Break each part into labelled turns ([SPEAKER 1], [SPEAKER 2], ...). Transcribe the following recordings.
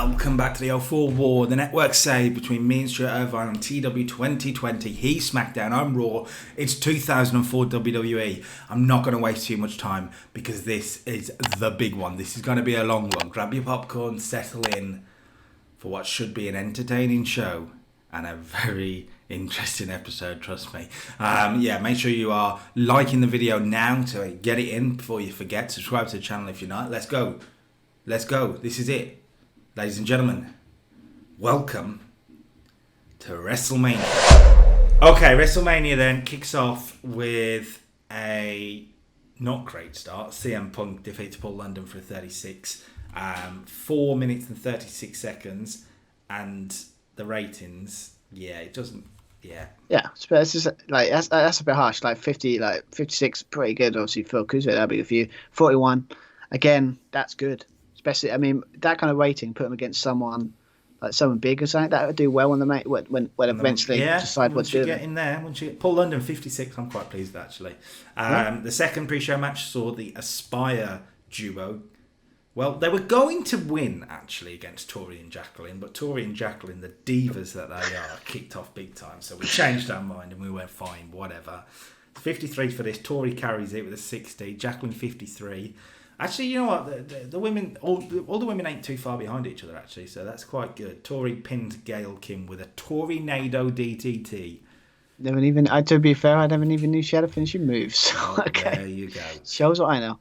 [SPEAKER 1] Welcome back to the 04 War, the network save between me and Stuart Irvine on TW 2020. He's Smackdown, I'm Raw. It's 2004 WWE. I'm not going to waste too much time because this is the big one. This is going to be a long one. Grab your popcorn, settle in for what should be an entertaining show and a very interesting episode, trust me. Make sure you are liking the video now to get it in before you forget. Subscribe to the channel if you're not. Let's go. This is it. Ladies and gentlemen, welcome to Wrestlemania. Okay, Wrestlemania then kicks off with a not great start. CM Punk defeats Paul London for a 36. 4 minutes and 36 seconds. And the ratings, it doesn't... Yeah,
[SPEAKER 2] it's just like that's a bit harsh. Like 56, pretty good. Obviously, for Cruiserweight, that'd be good for you. 41, again, that's good. Especially, I mean, that kind of rating, put them against someone big or something, that would do well on the mate when eventually decide what to do.
[SPEAKER 1] Once you get in there, Paul London 56, I'm quite pleased actually. The second pre-show match saw the Aspire duo. Well, they were going to win actually against Tori and Jacqueline, but Tori and Jacqueline, the divas that they are, kicked off big time. So we changed our mind and we went fine, whatever. 53 for this. Tori carries it with a 60. Jacqueline 53. Actually, you know what? The women, all the women ain't too far behind each other, actually, so that's quite good. Tori pinned Gail Kim with a Torinado DTT.
[SPEAKER 2] To be fair, I never even knew she had a finishing move. So, okay.
[SPEAKER 1] There you go.
[SPEAKER 2] Shows what I know.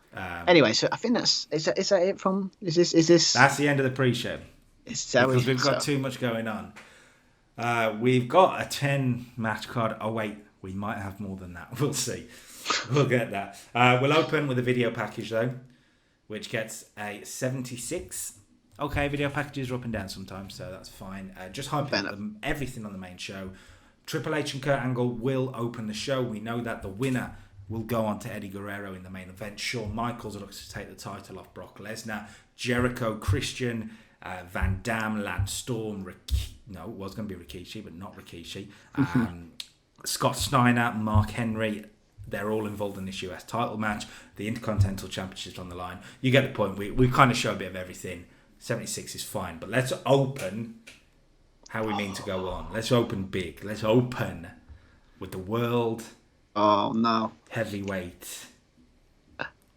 [SPEAKER 2] Anyway, so I think is that it from, is this?
[SPEAKER 1] That's the end of the pre-show. Because we've got too much going on. We've got a 10-match card. Oh, wait, we might have more than that. We'll see. We'll get that. We'll open with a video package, though, which gets a 76. Okay, video packages are up and down sometimes, so that's fine. Just hyping everything on the main show. Triple H and Kurt Angle will open the show. We know that the winner will go on to Eddie Guerrero in the main event. Shawn Michaels looks to take the title off Brock Lesnar. Jericho, Christian, Van Dam, Lance Storm, it was going to be Rikishi, but not Rikishi. Scott Steiner, Mark Henry, they're all involved in this US title match. The Intercontinental Championship on the line. You get the point. We kind of show a bit of everything. 76 is fine. But let's open how we mean to go on. Let's open big. Let's open with the World Heavyweight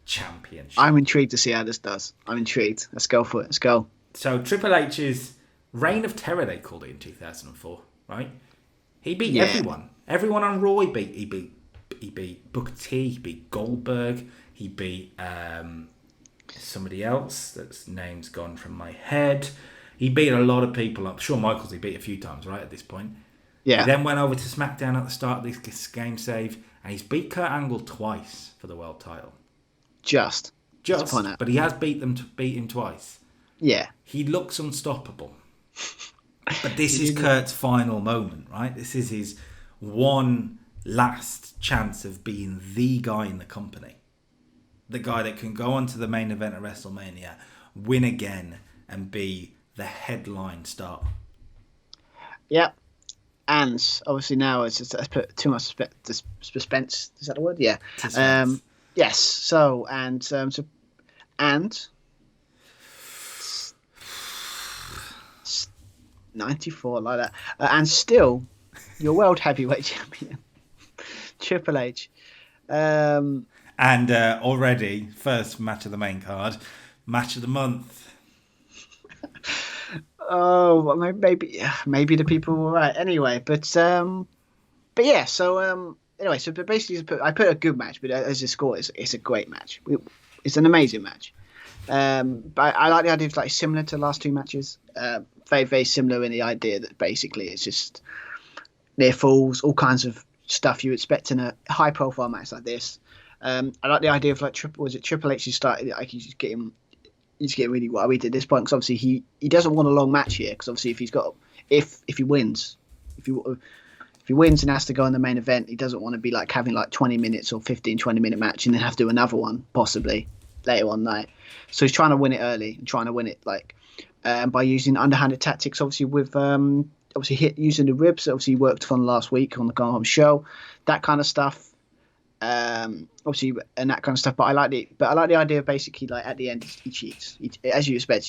[SPEAKER 1] Championship.
[SPEAKER 2] I'm intrigued to see how this does. I'm intrigued. Let's go for it. Let's go.
[SPEAKER 1] So Triple H's Reign of Terror, they called it in 2004, right? He beat everyone. Everyone on Raw, he beat Booker T, he beat Goldberg, he beat somebody else that's name's gone from my head. He beat a lot of people up. Shawn Michaels he beat a few times, right, at this point.
[SPEAKER 2] Yeah.
[SPEAKER 1] He then went over to Smackdown at the start of this game save, and he's beat Kurt Angle twice for the world title.
[SPEAKER 2] Just,
[SPEAKER 1] but he has beat him twice.
[SPEAKER 2] Yeah.
[SPEAKER 1] He looks unstoppable. But this is Kurt's final moment, right? This is his one last chance of being the guy in the company. The guy that can go on to the main event at WrestleMania, win again, and be the headline star.
[SPEAKER 2] Yeah. And obviously now it's put too much suspense. Is that the word? Yeah. Yes. So, and 94, like that. And still, your world heavyweight champion, Triple H.
[SPEAKER 1] And already, first match of the main card, match of the month.
[SPEAKER 2] Oh, maybe the people were right. Anyway, but yeah. So anyway, so basically, I put a good match, but as a score, it's a great match. It's an amazing match. But I like the idea of similar to the last two matches. Very, very similar in the idea that basically it's just near falls, all kinds of stuff you expect in a high-profile match like this. I like the idea of Triple H started he's getting really worried at this point because obviously he doesn't want a long match here because obviously if he wins and has to go in the main event, he doesn't want to be having 20 minutes or 20 minute match and then have to do another one possibly later on night. So he's trying to win it early and trying to win it by using underhanded tactics. Obviously with using the ribs. Obviously he worked on last week on the Gone Home show, that kind of stuff. Obviously, and that kind of stuff. But I like the idea of basically at the end he cheats. As you expect,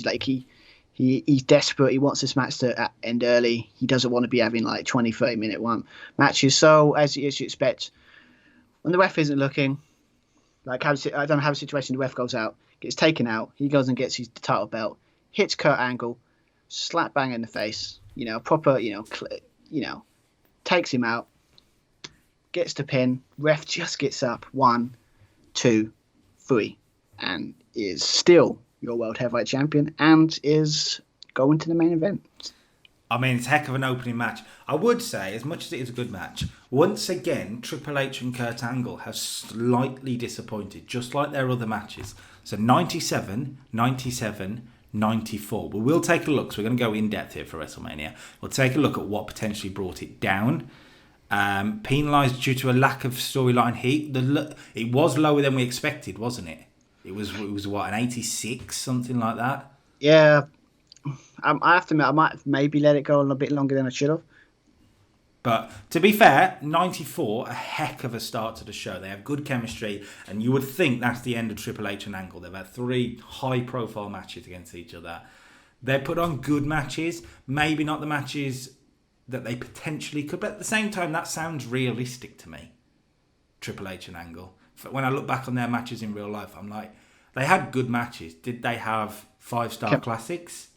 [SPEAKER 2] He's desperate. He wants this match to end early. He doesn't want to be having like 20, 30-minute matches. So, as you expect, when the ref isn't looking, like I don't have a situation, the ref goes out, gets taken out, he goes and gets his title belt, hits Kurt Angle, slap bang in the face, proper, takes him out, gets the pin, ref just gets up, 1, 2, 3, and is still your World Heavyweight Champion and is going to the main event.
[SPEAKER 1] I mean, it's a heck of an opening match. I would say, as much as it is a good match, once again, Triple H and Kurt Angle have slightly disappointed, just like their other matches. So 97, 97, 94. But we'll take a look, so we're going to go in depth here for WrestleMania. We'll take a look at what potentially brought it down. Penalised due to a lack of storyline heat. It was lower than we expected, wasn't it? It was what, an 86, something like that?
[SPEAKER 2] Yeah. I have to admit, I might have maybe let it go a bit longer than I should have.
[SPEAKER 1] But to be fair, 94, a heck of a start to the show. They have good chemistry, and you would think that's the end of Triple H and Angle. They've had 3 high-profile matches against each other. They put on good matches, maybe not the matches that they potentially could, but at the same time, that sounds realistic to me, Triple H and Angle. When I look back on their matches in real life, I'm like, they had good matches. Did they have 5-star classics?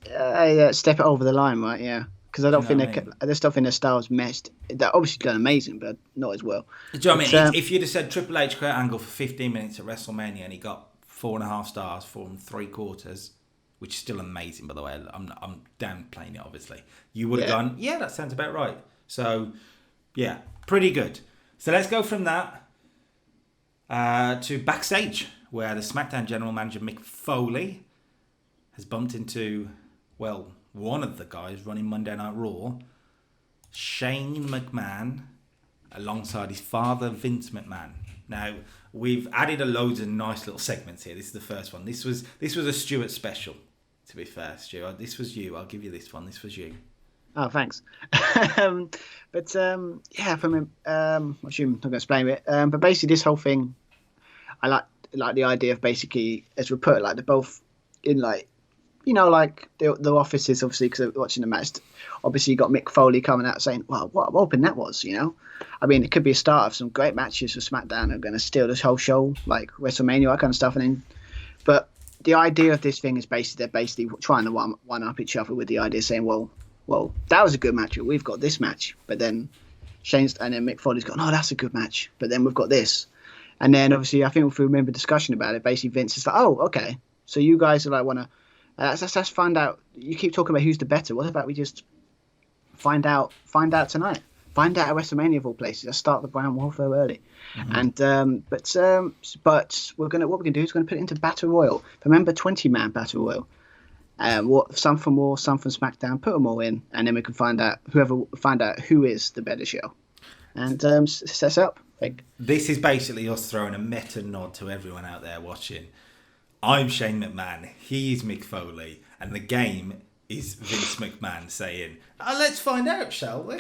[SPEAKER 2] Step it over the line, right? Yeah, because I don't think their stuff in their style's messed. They're obviously done amazing, but not as well.
[SPEAKER 1] Do you know what I mean? If you'd have said Triple H Kurt Angle for 15 minutes at WrestleMania and he got 4.5 stars, 4 3/4, which is still amazing, by the way. I'm downplaying it, obviously. You would have gone, yeah, that sounds about right. So, yeah, pretty good. So let's go from that to Backstage, where the Smackdown general manager Mick Foley has bumped into, well, one of the guys running Monday Night Raw, Shane McMahon, alongside his father, Vince McMahon. Now, we've added loads of nice little segments here. This is the first one. This was a Stuart special, to be fair, Stuart. This was you. I'll give you this one. This was you.
[SPEAKER 2] Oh, thanks. From I'm not going to explain it. But basically, this whole thing, I like the idea of basically, as we put it, like they're both in like, like the offices, obviously, because they're watching the match. Obviously, you got Mick Foley coming out saying, "Wow, what a open that was!" I mean, it could be a start of some great matches for SmackDown. Are going to steal this whole show, like WrestleMania, that kind of stuff. But the idea of this thing is they're basically trying to one up each other with the idea saying, "Well, that was a good match. We've got this match," but then Mick Foley's gone, "Oh, that's a good match," but then we've got this, and then obviously, I think if we remember discussion about it, basically Vince is like, "Oh, okay, so you guys are like want to." Let's find out. You keep talking about who's the better. What about we just find out tonight? Find out at WrestleMania of all places. Let's start the brand warfare early. Mm-hmm. And but what we're gonna do is put it into Battle Royal. Remember, 20-man Battle Royal. Some from Raw, some from SmackDown. Put them all in, and then we can find out who is the better show. And sets up.
[SPEAKER 1] This is basically us throwing a meta nod to everyone out there watching. I'm Shane McMahon, he's Mick Foley, and the game is Vince McMahon saying, let's find out, shall we?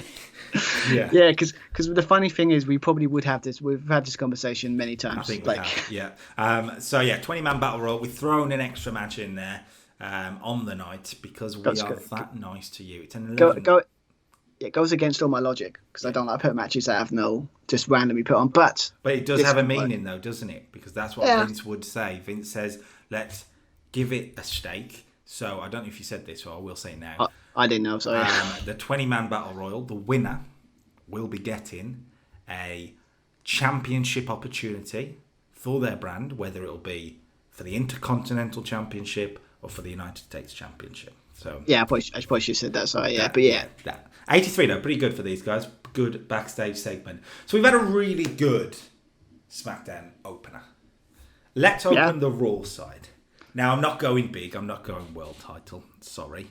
[SPEAKER 2] Yeah, because the funny thing is we probably would have this, we've had this conversation many times.
[SPEAKER 1] I think we have, yeah. 20-man Battle Royal, we've thrown an extra match in there on the night because we are that nice to you. It's an 11...
[SPEAKER 2] It goes against all my logic because I don't like put matches that have just randomly put on. But
[SPEAKER 1] it does have a meaning though, doesn't it? Because that's what Vince would say. Vince says, let's give it a stake. So I don't know if you said this, or I will say it now.
[SPEAKER 2] I didn't know, sorry.
[SPEAKER 1] The 20-man Battle Royal, the winner will be getting a championship opportunity for their brand, whether it'll be for the Intercontinental Championship or for the United States Championship. So
[SPEAKER 2] yeah, I probably should have said that. Sorry, yeah, but yeah.
[SPEAKER 1] 83 though, pretty good for these guys. Good backstage segment. So we've had a really good SmackDown opener. Let's open the Raw side. Now I'm not going big. I'm not going world title. Sorry,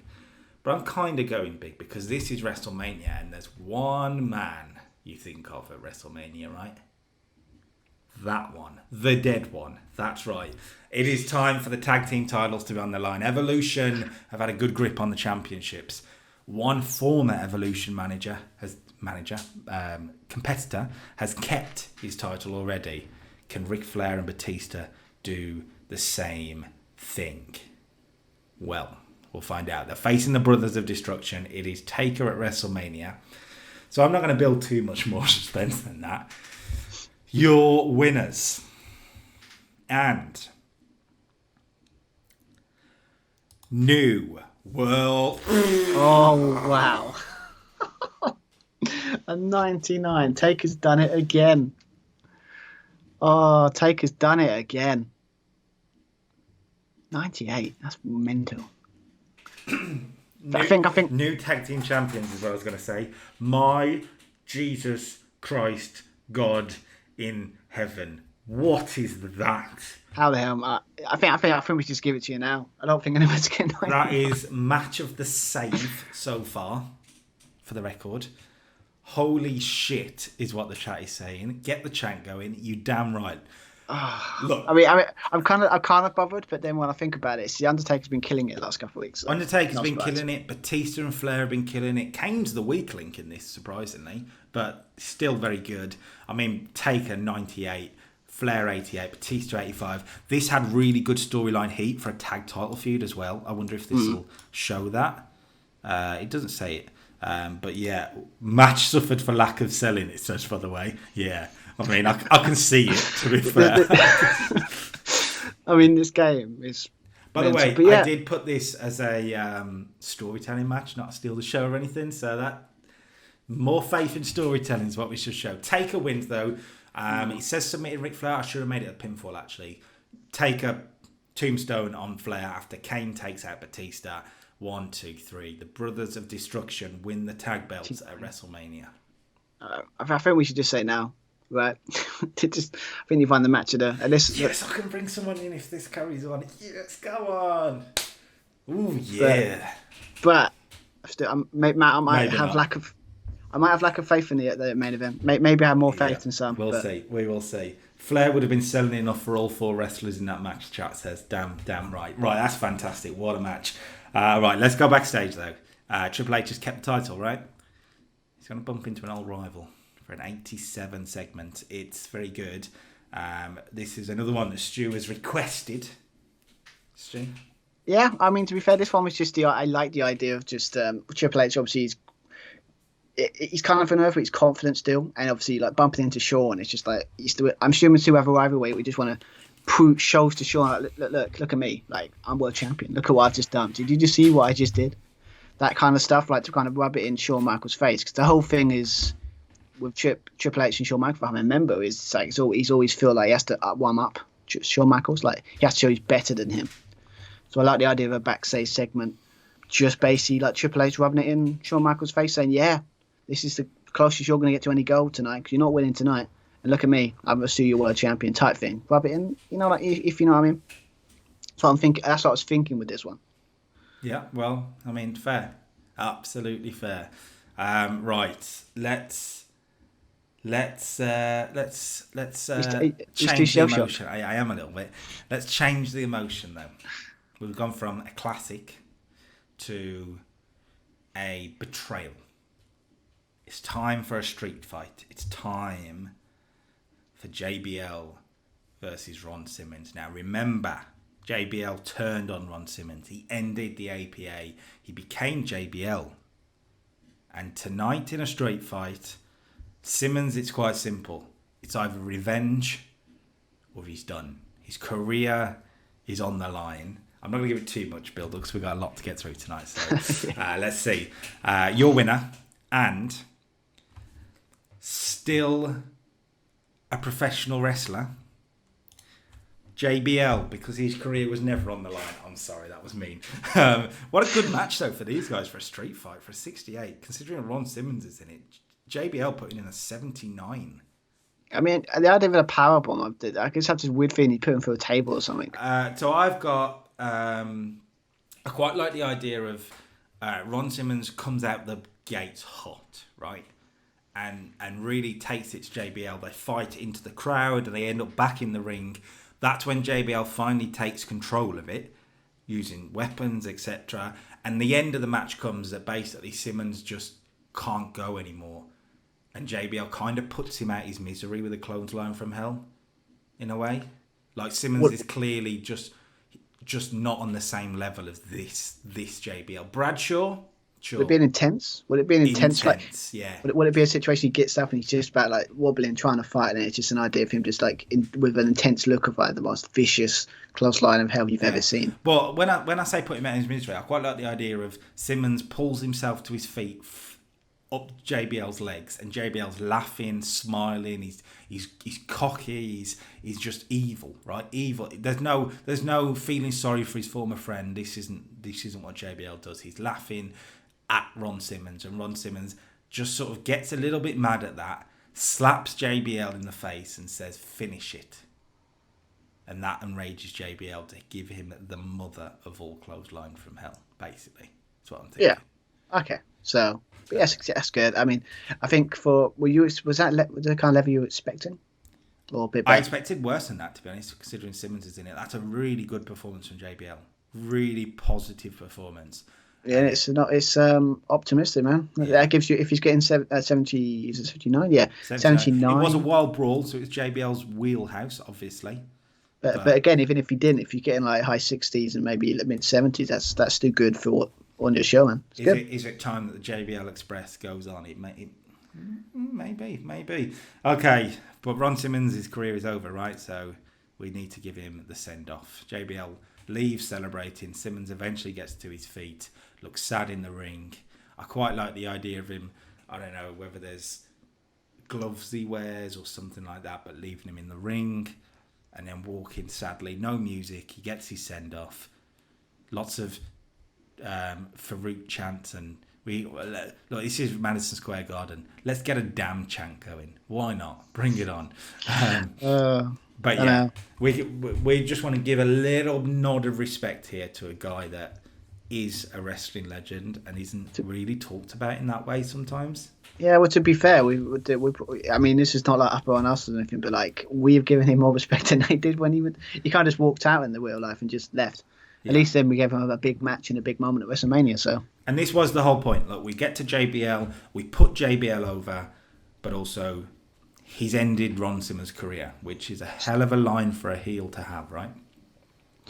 [SPEAKER 1] but I'm kind of going big because this is WrestleMania, and there's one man you think of at WrestleMania, right? That one, the dead one. That's right. It is time for the tag team titles to be on the line. Evolution have had a good grip on the championships. One former Evolution competitor has kept his title already. Can Ric Flair and Batista do the same thing? Well, We'll find out. They're facing the Brothers of Destruction. It is Taker at WrestleMania. So I'm not going to build too much more suspense than that. Your winners. And new world.
[SPEAKER 2] Oh, wow. A 99. Taker's done it again. Oh, Taker's done it again. 98. That's mental. I think
[SPEAKER 1] new tag team champions is what I was going to say. My Jesus Christ, God in heaven. What is that?
[SPEAKER 2] How the hell? I think we just give it to you now. I don't think anyone's getting 99.
[SPEAKER 1] That is match of the save so far, for the record. Holy shit is what the chat is saying. Get the chant going. You damn right.
[SPEAKER 2] Look, I'm kind of bothered, but then when I think about it, it's the Undertaker's been killing it the last couple of weeks. So
[SPEAKER 1] Undertaker's been killing it. Batista and Flair have been killing it. Kane's the weak link in this, surprisingly, but still very good. I mean, Taker 98, Flair 88, Batista 85. This had really good storyline heat for a tag title feud as well. I wonder if this will show that. It doesn't say it, but yeah, match suffered for lack of selling. It says, by the way, yeah. I mean, I can see it, to be fair.
[SPEAKER 2] I mean, this game is...
[SPEAKER 1] By the way, yeah. I did put this as a storytelling match, not steal the show or anything, so that... More faith in storytelling is what we should show. Taker wins, though. It says submitted Ric Flair. I should have made it a pinfall, actually. Taker, tombstone on Flair after Kane takes out Batista. 1, 2, 3. The Brothers of Destruction win the tag belts at WrestleMania.
[SPEAKER 2] I think we should just say now. Right, I think you find the match of the.
[SPEAKER 1] Yes, I can bring someone in if this carries on. Yes, go on. Ooh, yeah.
[SPEAKER 2] But Matt, I might have lack of faith in the main event. Maybe I have more faith than some.
[SPEAKER 1] We'll see. We will see. Flair would have been selling enough for all 4 wrestlers in that match. Chat says, damn right. Right, that's fantastic. What a match. Right, let's go backstage though. Triple H has kept the title, right? He's going to bump into an old rival. For an 87 segment. It's very good. This is another one that Stu has requested. Stu?
[SPEAKER 2] Yeah, I mean, to be fair, this one was just I like the idea of just Triple H. Obviously, he's kind of nervous, but he's confident still, and obviously like bumping into Shawn. It's just like I'm assuming to have a rivalry. We just want to prove shows to Shawn. Like, look at me, like I'm world champion. Look at what I've just done. Did you just see what I just did? That kind of stuff, like to kind of rub it in Shawn Michaels' face, because the whole thing is. With Triple H and Shawn Michaels, if I remember, is like he's always feel like he has to warm up Shawn Michaels, like he has to show he's better than him. So I like the idea of a backstage segment, just basically like Triple H rubbing it in Shawn Michaels' face, saying, "Yeah, this is the closest you're going to get to any gold tonight because you're not winning tonight. And look at me, I'm a your world champion type thing. Rub it in, like if you know what I mean." So I'm thinking that's what I was thinking with this one.
[SPEAKER 1] Yeah, well, I mean, fair, absolutely fair. Right, let's change the emotion. I am a little bit. Let's change the emotion though. We've gone from a classic to a betrayal. It's time for a street fight. It's time for JBL versus Ron Simmons. Now remember, JBL turned on Ron Simmons. He ended the APA. He became JBL. And tonight in a street fight, Simmons, it's quite simple. It's either revenge or he's done. His career is on the line. I'm not going to give it too much build because we've got a lot to get through tonight. So let's see. Your winner and still a professional wrestler, JBL, because his career was never on the line. I'm sorry, that was mean. What a good match, though, for these guys for a street fight, for a 68. Considering Ron Simmons is in it, JBL putting in a 79.
[SPEAKER 2] I mean, the idea of a powerbomb, I guess that's just weird feeling he put him through a table or something.
[SPEAKER 1] So I've got, I quite like the idea of Ron Simmons comes out the gates hot, right? And really takes it to JBL. They fight into the crowd and they end up back in the ring. That's when JBL finally takes control of it, using weapons, etc. And the end of the match comes that basically Simmons just can't go anymore. And JBL kind of puts him out his misery with a clothesline from hell, in a way. Like Simmons is clearly just just not on the same level as this JBL. Bradshaw, sure.
[SPEAKER 2] Would it be intense? Would it be an intense like?
[SPEAKER 1] Yeah.
[SPEAKER 2] Would it be a situation he gets up and he's just about like wobbling, trying to fight, and it's just an idea of him just like with an intense look of like the most vicious clothesline of hell you've ever seen.
[SPEAKER 1] But when I say put him out in his misery, I quite like the idea of Simmons pulls himself to his feet up JBL's legs, and JBL's laughing, smiling. He's cocky. He's just evil, right? Evil. There's no feeling sorry for his former friend. This isn't what JBL does. He's laughing at Ron Simmons, and Ron Simmons just sort of gets a little bit mad at that, slaps JBL in the face, and says, "Finish it." And that enrages JBL to give him the mother of all clothesline from hell. Basically, that's what I'm thinking.
[SPEAKER 2] Yeah. Okay. So. But yes, that's good. I mean, I think was that the kind of level you were expecting, or a bit better?
[SPEAKER 1] I expected worse than that, to be honest. Considering Simmons is in it, that's a really good performance from JBL. Really positive performance.
[SPEAKER 2] Yeah, it's optimistic, man. Yeah. That gives you, if he's getting 70, is it 79? Yeah, 79.
[SPEAKER 1] It was a wild brawl, so it was JBL's wheelhouse, obviously.
[SPEAKER 2] But again, even if you're getting like high 60s and maybe mid 70s, that's still good for what on your show, man.
[SPEAKER 1] Is it time that the JBL Express goes on? Maybe. Okay, but Ron Simmons' career is over, right? So we need to give him the send-off. JBL leaves celebrating. Simmons eventually gets to his feet, looks sad in the ring. I quite like the idea of him, I don't know, whether there's gloves he wears or something like that, but leaving him in the ring and then walking sadly. No music. He gets his send-off. Lots of Farouk chants, and look, this is Madison Square Garden. Let's get a damn chant going. Why not? Bring it on. But yeah, we just want to give a little nod of respect here to a guy that is a wrestling legend and isn't really talked about in that way sometimes.
[SPEAKER 2] Yeah, well, to be fair, I mean, this is not like up on us or anything, but like we've given him more respect than they did when he kind of just walked out in the real life and just left. Yeah. At least then we gave him a big match and a big moment at WrestleMania. So,
[SPEAKER 1] and this was the whole point. Look, we get to JBL, we put JBL over, but also he's ended Ron Simmons' career, which is a hell of a line for a heel to have, right?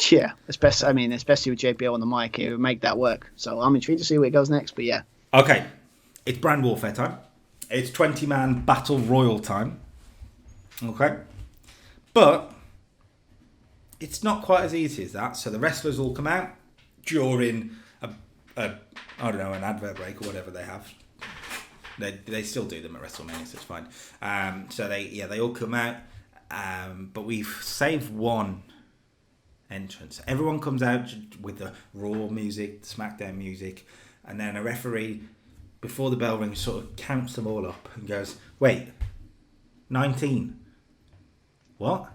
[SPEAKER 2] Yeah, especially with JBL on the mic, it would make that work. So I'm intrigued to see where it goes next. But yeah,
[SPEAKER 1] okay, it's brand warfare time. It's 20-man battle royal time. Okay, but it's not quite as easy as that. So the wrestlers all come out during an advert break or whatever they have. They still do them at WrestleMania, so it's fine. So they all come out, but we've saved one entrance. Everyone comes out with the Raw music, the Smackdown music, and then a referee before the bell rings sort of counts them all up and goes, "Wait, 19? What?"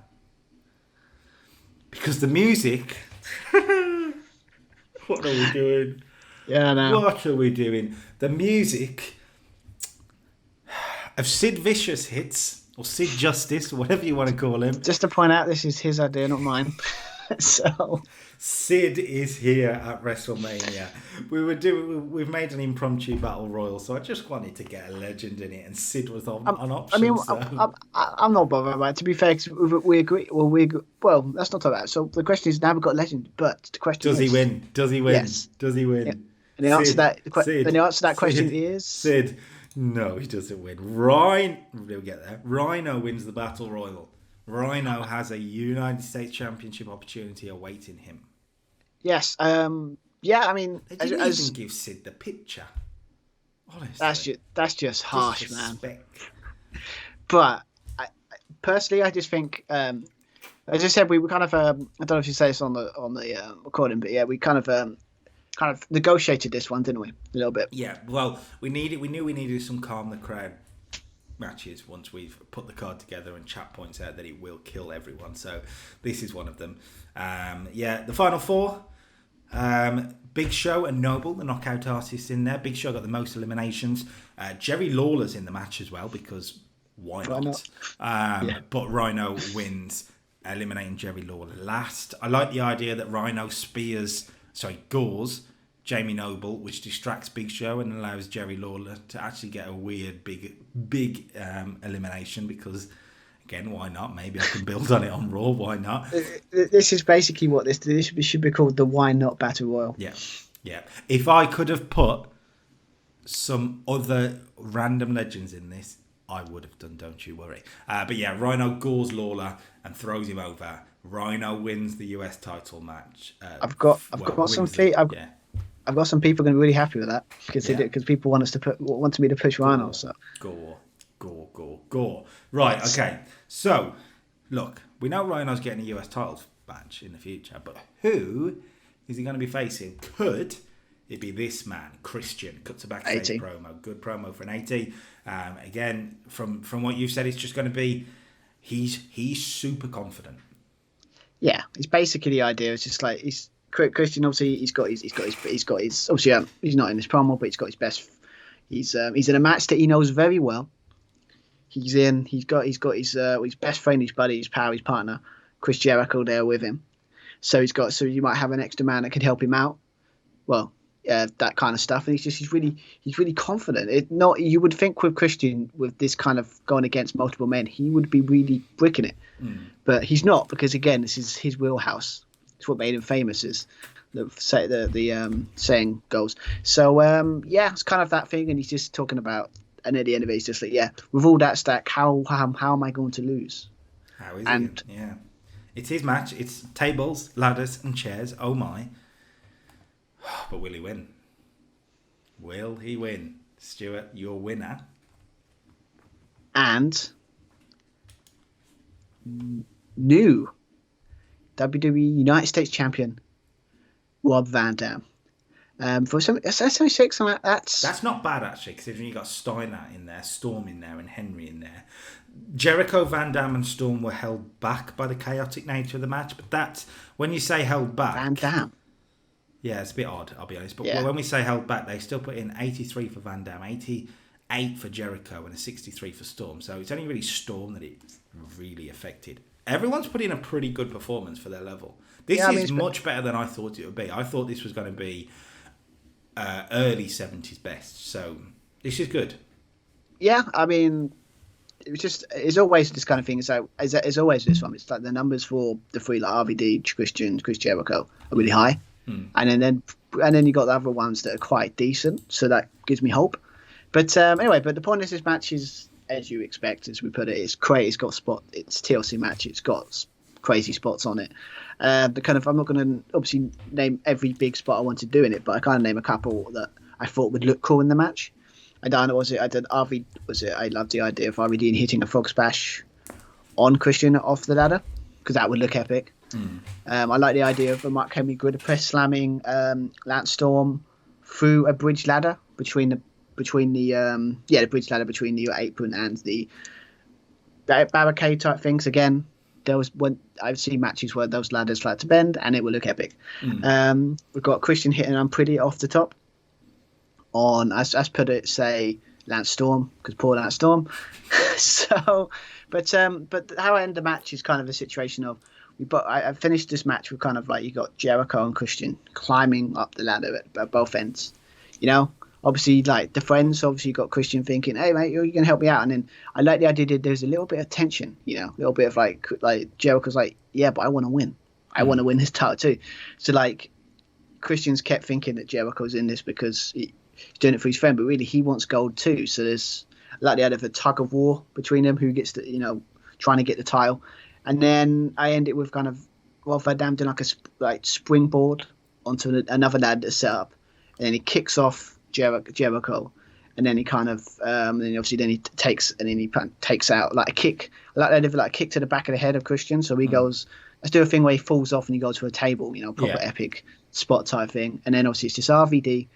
[SPEAKER 1] Because the music... What are we doing?
[SPEAKER 2] Yeah, no.
[SPEAKER 1] What are we doing? The music of Sid Vicious hits, or Sid Justice, whatever you want to call him.
[SPEAKER 2] Just to point out, this is his idea, not mine. So
[SPEAKER 1] Sid is here at WrestleMania. We've made an impromptu battle royal, so I just wanted to get a legend in it, and Sid was on option.
[SPEAKER 2] I mean, so. I'm not bothered about it. To be fair, cause we agree. Well, that's not about it. So the question is, now we've got a legend, but the question
[SPEAKER 1] is, he win? Does he win?
[SPEAKER 2] Yes.
[SPEAKER 1] Does he win?
[SPEAKER 2] Yeah. And the answer to that question is
[SPEAKER 1] Sid. No, he doesn't win. We'll get there. Rhino wins the battle royal. Rhino has a United States Championship opportunity awaiting him.
[SPEAKER 2] Yes. Yeah. I mean,
[SPEAKER 1] they didn't even give Sid the picture. Honestly,
[SPEAKER 2] that's just harsh, man. But personally, I just think, as I said, we kind of I don't know if you say this on the recording, but yeah, we kind of negotiated this one, didn't we? A little bit.
[SPEAKER 1] Yeah. Well, we knew we needed some calm the crowd matches once we've put the card together, and chat points out that it will kill everyone, so this is one of them. The final four, Big Show and Noble, the knockout artists in there. Big Show got the most eliminations. Jerry Lawler's in the match as well, because why not? But Rhino wins, eliminating Jerry Lawler last. I like the idea that Rhino gores Jamie Noble, which distracts Big Show and allows Jerry Lawler to actually get a weird big elimination, because Again, why not? Maybe I can build on it on Raw. Why not?
[SPEAKER 2] This is basically what this should be called, the Why Not Battle Royal.
[SPEAKER 1] Yeah. If I could have put some other random legends in this, I would have done, don't you worry. But yeah, Rhino gores Lawler and throws him over. Rhino wins the US title match.
[SPEAKER 2] I've got some I've got some people going to be really happy with that because people want me to push Rhino. So
[SPEAKER 1] gore. Right, okay. So look, we know Rhino's getting a US title match in the future, but who is he going to be facing? Could it be this man, Christian? Cuts a backstage promo. Good promo for an 80. Again, from what you've said, it's just going to be he's super confident. Yeah,
[SPEAKER 2] it's basically the idea. It's just like Christian. Obviously, he's got his obviously he's not in this promo, but he's got his best. He's in a match that he knows very well. He's got his best friend, his buddy, his pal, his partner, Chris Jericho there with him. So you might have an extra man that can help him out. Well, that kind of stuff, and he's really confident. You would think with Christian, with this kind of going against multiple men, he would be really bricking it, but he's not, because again, this is his wheelhouse. It's what made him famous, is the saying goes. So it's kind of that thing, and he's just talking about, and at the end of it, he's just like, with all that stack, how am I going to lose?
[SPEAKER 1] How is it? Yeah, it's his match. It's tables, ladders, and chairs. Oh my. But will he win? Will he win? Stuart, your winner.
[SPEAKER 2] And new WWE United States Champion, Rob Van Dam. For some, that's only 6. That's
[SPEAKER 1] not bad, actually, considering you got Steiner in there, Storm in there, and Henry in there. Jericho, Van Dam, and Storm were held back by the chaotic nature of the match, but that's when you say held back.
[SPEAKER 2] Van Dam.
[SPEAKER 1] Yeah, it's a bit odd, I'll be honest. But when we say held back, they still put in 83 for Van Dam, 88 for Jericho, and a 63 for Storm. So it's only really Storm that it really affected. Everyone's put in a pretty good performance for their level. This is much better than I thought it would be. I thought this was going to be early 70s best. So this is good.
[SPEAKER 2] Yeah, I mean, it's always this kind of thing. So it's always this one. It's like the numbers for the three, like RVD, Christian, Chris Jericho, are really high. And then you got the other ones that are quite decent, so that gives me hope. But anyway, the point is, this match is, as you expect, as we put it, it's great. It's TLC match. It's got crazy spots on it. I'm not going to obviously name every big spot I want to do in it, but I kind of name a couple that I thought would look cool in the match. I loved the idea of RVD hitting a frog splash on Christian off the ladder, because that would look epic. I like the idea of Mark Henry good press slamming Lance Storm through a bridge ladder between the bridge ladder between the apron and the barricade type things. Again, I've seen matches where those ladders like to bend and it will look epic. We've got Christian hitting Unpretty off the top on, as put it, say Lance Storm, because poor Lance Storm. So, but how I end the match is kind of a situation of, I finished this match with kind of like, you got Jericho and Christian climbing up the ladder at both ends. You know, obviously, like the friends, obviously you got Christian thinking, hey mate, you can help me out. And then I like the idea that there's a little bit of tension, a little bit of like Jericho's like, yeah, but I want to win. I want to win this title too. So like Christian's kept thinking that Jericho's in this because he's doing it for his friend, but really he wants gold too. So there's like the idea of a tug of war between them, who gets to, trying to get the title. And then I end it with kind of Rob Van Dam doing like springboard onto another ladder that's set up, and then he kicks off Jericho, and then he kind of then he takes out like a kick, like a kick to the back of the head of Christian. So he goes, let's do a thing where he falls off and he goes for a table, proper epic spot type thing. And then obviously it's just RVD,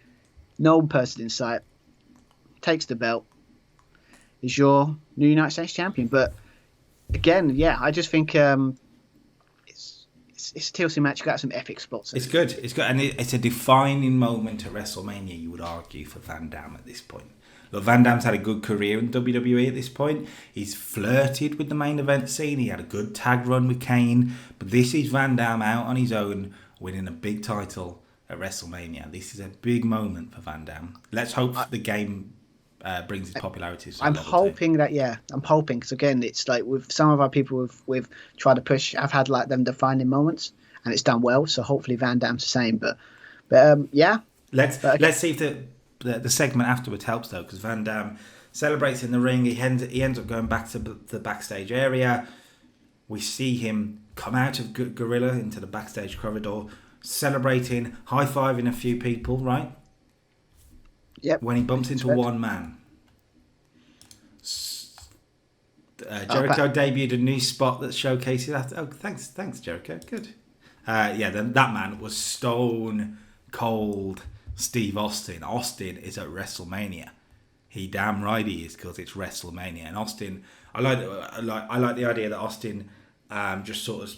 [SPEAKER 2] no person in sight, takes the belt, is your new United States champion. But again, I just think it's a TLC match. You got some epic spots.
[SPEAKER 1] It's good. It's good, and it's a defining moment at WrestleMania. You would argue for Van Dam at this point. Look, Van Dam's had a good career in WWE at this point. He's flirted with the main event scene. He had a good tag run with Kane, but this is Van Dam out on his own, winning a big title at WrestleMania. This is a big moment for Van Dam. Let's hope the game brings his popularity to
[SPEAKER 2] I'm
[SPEAKER 1] level
[SPEAKER 2] hoping that, I'm hoping, because again, it's like with some of our people we've tried to push, I've had like them defining moments, and it's done well. So hopefully Van Damme's the same. But yeah.
[SPEAKER 1] Let's see if the segment afterwards helps though, because Van Damme celebrates in the ring. He ends up going back to the backstage area. We see him come out of Gorilla into the backstage corridor, celebrating, high-fiving a few people, right?
[SPEAKER 2] Yep.
[SPEAKER 1] When he bumps into one man. Jericho debuted a new spot that showcases that. Oh, thanks, Jericho. Good. Then that man was stone cold Steve Austin. Austin is at WrestleMania. He damn right he is, because it's WrestleMania. And Austin, I like the idea that Austin just sort of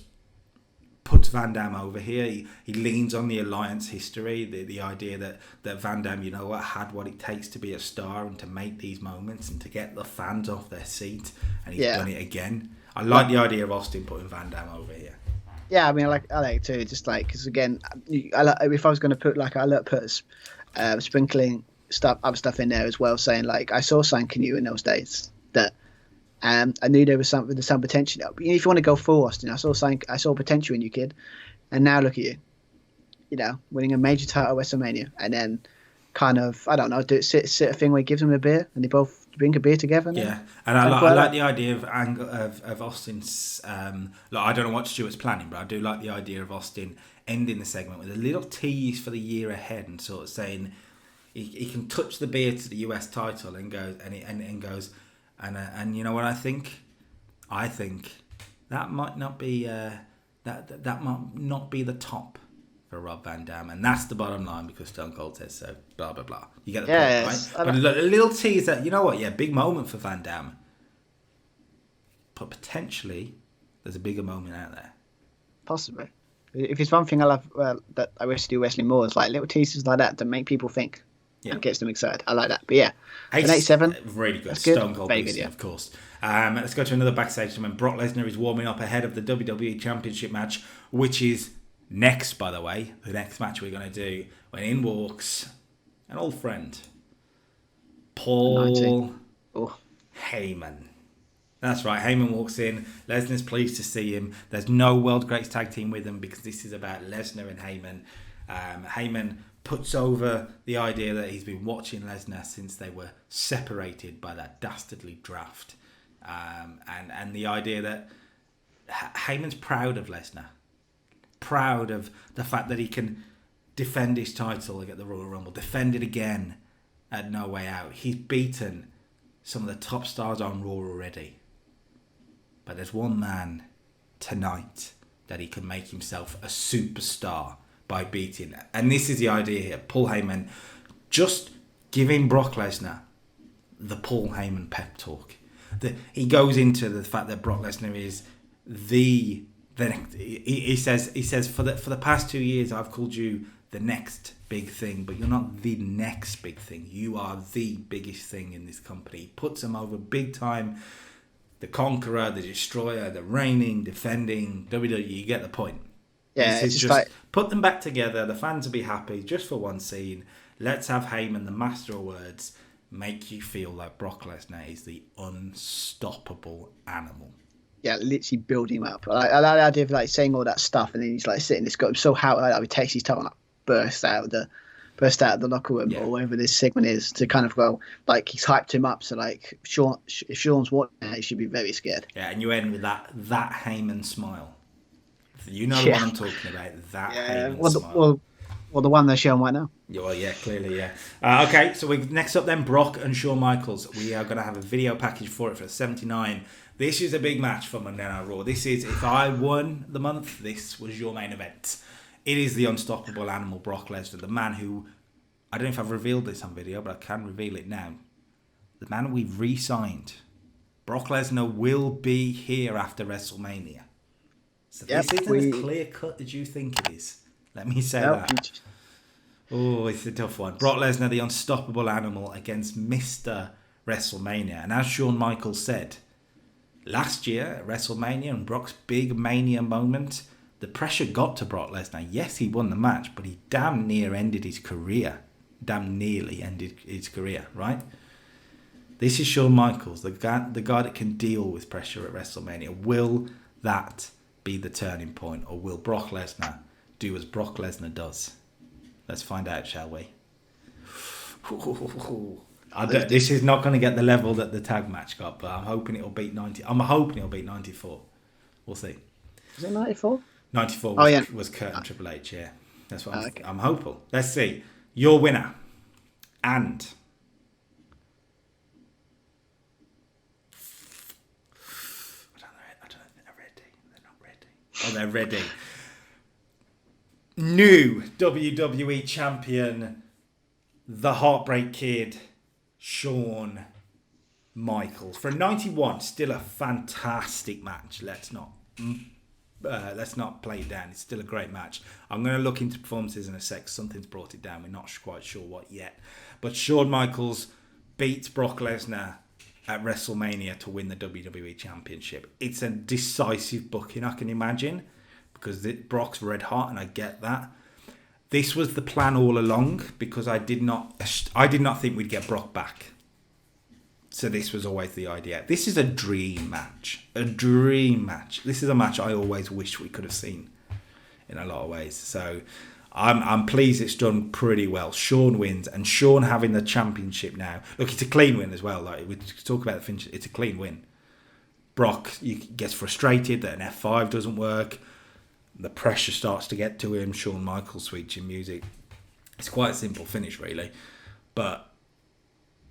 [SPEAKER 1] puts Van Damme over here. He leans on the alliance history, the idea that Van Damme, had what it takes to be a star and to make these moments and to get the fans off their seat, and he's done it again. I like the idea of Austin putting Van Damme over here.
[SPEAKER 2] Yeah, I mean, I like it too. Just like, because again, if I was going to put sprinkling other stuff in there as well, saying like I saw something in you in those days that I knew there was some potential. If you want to go full Austin, I saw potential in you, kid, and now look at you, winning a major title at WrestleMania, and then kind of, I don't know, sit a thing where he gives him a beer and they both drink a beer together.
[SPEAKER 1] Yeah, and I like the idea of Austin's. I don't know what Stuart's planning, but I do like the idea of Austin ending the segment with a little tease for the year ahead and sort of saying he can touch the beer to the US title and goes and you know what I think? I think that might not be that might not be the top for Rob Van Dam, and that's the bottom line, because Stone Cold says so. Blah blah blah. You get the point, right? But a little tease that, you know what? Yeah, big moment for Van Dam, but potentially there's a bigger moment out there.
[SPEAKER 2] Possibly. If it's one thing I love that I wish to do wrestling more, is like little teasers like that make people think. And gets them excited. I like that. But yeah, 87,
[SPEAKER 1] really good.
[SPEAKER 2] That's good.
[SPEAKER 1] Stone Cold beating, of course. Let's go to another backstage segment. Brock Lesnar is warming up ahead of the WWE Championship match, which is next, by the way. The next match we're going to do, when in walks an old friend, Paul Heyman. That's right, Heyman walks in. Lesnar's pleased to see him. There's no World Greatest Tag Team with him, because this is about Lesnar and Heyman. Heyman puts over the idea that he's been watching Lesnar since they were separated by that dastardly draft. And the idea that Heyman's proud of Lesnar. Proud of the fact that he can defend his title at the Royal Rumble. Defend it again at No Way Out. He's beaten some of the top stars on Raw already. But there's one man tonight that he can make himself a superstar by beating. And this is the idea here. Paul Heyman just giving Brock Lesnar the Paul Heyman pep talk. He goes into the fact that Brock Lesnar is he says for the past 2 years I've called you the next big thing, but you're not the next big thing. You are the biggest thing in this company. He puts him over big time. The Conqueror, the Destroyer, the reigning, defending WWE. You get the point.
[SPEAKER 2] Yeah,
[SPEAKER 1] it's just like, put them back together. The fans will be happy just for one scene. Let's have Heyman, the master of words, make you feel like Brock Lesnar is the unstoppable animal.
[SPEAKER 2] Yeah, literally build him up. I like the idea of like saying all that stuff, and then he's like sitting. It's got him so hot. Like, he takes his time and like burst out of the locker room or wherever this segment is, to kind of go like he's hyped him up. So like if Sean's watching, he should be very scared.
[SPEAKER 1] Yeah, and you end with that Heyman smile. You know what I'm talking about. That Heyman smile.
[SPEAKER 2] Well, the one they're showing right now.
[SPEAKER 1] Yeah, well, yeah, clearly, yeah. Okay, so next up then, Brock and Shawn Michaels. We are going to have a video package for it for 79. This is a big match for Monday Night Raw. This is, if I won the month, this was your main event. It is the unstoppable animal, Brock Lesnar, the man who, I don't know if I've revealed this on video, but I can reveal it now. The man we've re-signed. Brock Lesnar will be here after WrestleMania. So this isn't as clear cut as you think it is. Let me say that. Oh, it's a tough one. Brock Lesnar, the unstoppable animal, against Mr. WrestleMania. And as Shawn Michaels said, last year at WrestleMania and Brock's big Mania moment, the pressure got to Brock Lesnar. Yes, he won the match, but he damn nearly ended his career, right? This is Shawn Michaels, the guy that can deal with pressure at WrestleMania. Will that be the turning point, or will Brock Lesnar do as Brock Lesnar does? Let's find out, shall we? This is not going to get the level that the tag match got, but I'm hoping it'll beat 90. I'm hoping it'll beat 94. We'll see.
[SPEAKER 2] Is it 94?
[SPEAKER 1] 94 was Kurt and Triple H, yeah. That's what I'm hopeful. Let's see. Your winner. And I don't know if they're ready. They're not ready. Oh, they're ready. New WWE Champion, the Heartbreak Kid, Shawn Michaels. For a 91, still a fantastic match. Let's not play it down. It's still a great match. I'm going to look into performances in a sec. Something's brought it down. We're not quite sure what yet. But Shawn Michaels beats Brock Lesnar at WrestleMania to win the WWE Championship. It's a decisive booking, I can imagine, because Brock's red hot, and I get that. This was the plan all along, because I did not think we'd get Brock back. So this was always the idea. This is a dream match. A dream match. This is a match I always wish we could have seen in a lot of ways. So I'm pleased it's done pretty well. Shawn wins, and Shawn having the championship now. Look, it's a clean win as well. Like we talk about the finish, it's a clean win. Brock gets frustrated that an F5 doesn't work. The pressure starts to get to him. Shawn Michaels switching music. It's quite a simple finish, really. But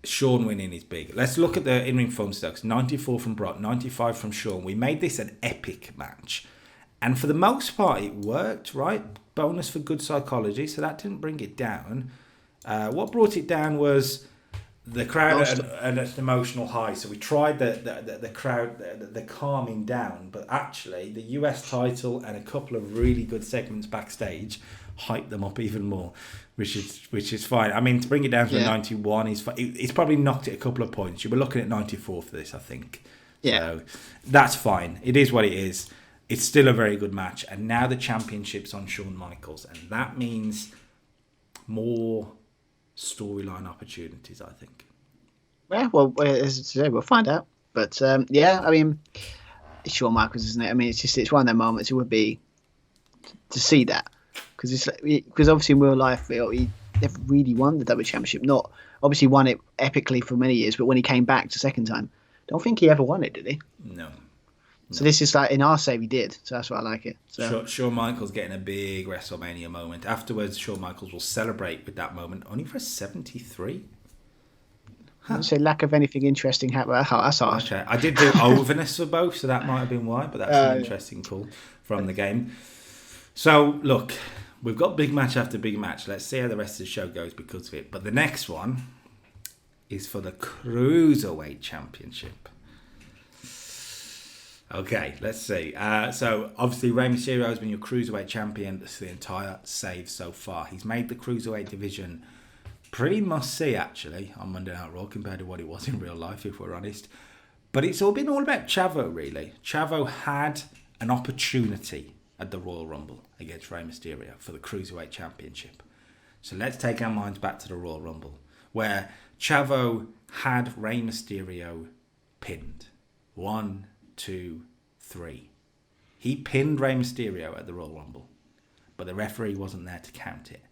[SPEAKER 1] Shawn winning is big. Let's look at the in-ring form stocks. 94 from Brock, 95 from Shawn. We made this an epic match. And for the most part, it worked, right? Bonus for good psychology, so that didn't bring it down. What brought it down was the crowd and an emotional high. So we tried the crowd, the calming down, but actually the US title and a couple of really good segments backstage hyped them up even more, which is fine. I mean, to bring it down to 91 is fine. It's probably knocked it a couple of points. You were looking at 94 for this, I think. Yeah. So that's fine. It is what it is. It's still a very good match. And now the championship's on Shawn Michaels. And that means more storyline opportunities, I think.
[SPEAKER 2] Yeah, well, as I say, we'll find out. But, yeah, I mean, it's Shawn Michaels, isn't it? I mean, it's one of them moments it would be to see that. Because obviously in real life, he never really won the WWE Championship. Not obviously won it epically for many years, but when he came back the second time, I don't think he ever won it, did he?
[SPEAKER 1] No.
[SPEAKER 2] So this is like, in our save he did, so that's why I like it. So
[SPEAKER 1] Shawn Michaels getting a big WrestleMania moment. Afterwards, Shawn Michaels will celebrate with that moment, only for 73.
[SPEAKER 2] Huh. Say lack of anything interesting happened. That's harsh.
[SPEAKER 1] Okay, I did do overness for both, so that might have been why, but that's an interesting call from the game. So, look, we've got big match after big match. Let's see how the rest of the show goes because of it. But the next one is for the Cruiserweight Championship. Okay, let's see. So, obviously, Rey Mysterio has been your Cruiserweight Champion the entire save so far. He's made the Cruiserweight division pretty must-see, actually, on Monday Night Raw compared to what it was in real life, if we're honest. But it's been all about Chavo, really. Chavo had an opportunity at the Royal Rumble against Rey Mysterio for the Cruiserweight Championship. So let's take our minds back to the Royal Rumble, where Chavo had Rey Mysterio pinned. 1, 2, 3. He pinned Rey Mysterio at the Royal Rumble, but the referee wasn't there to count it.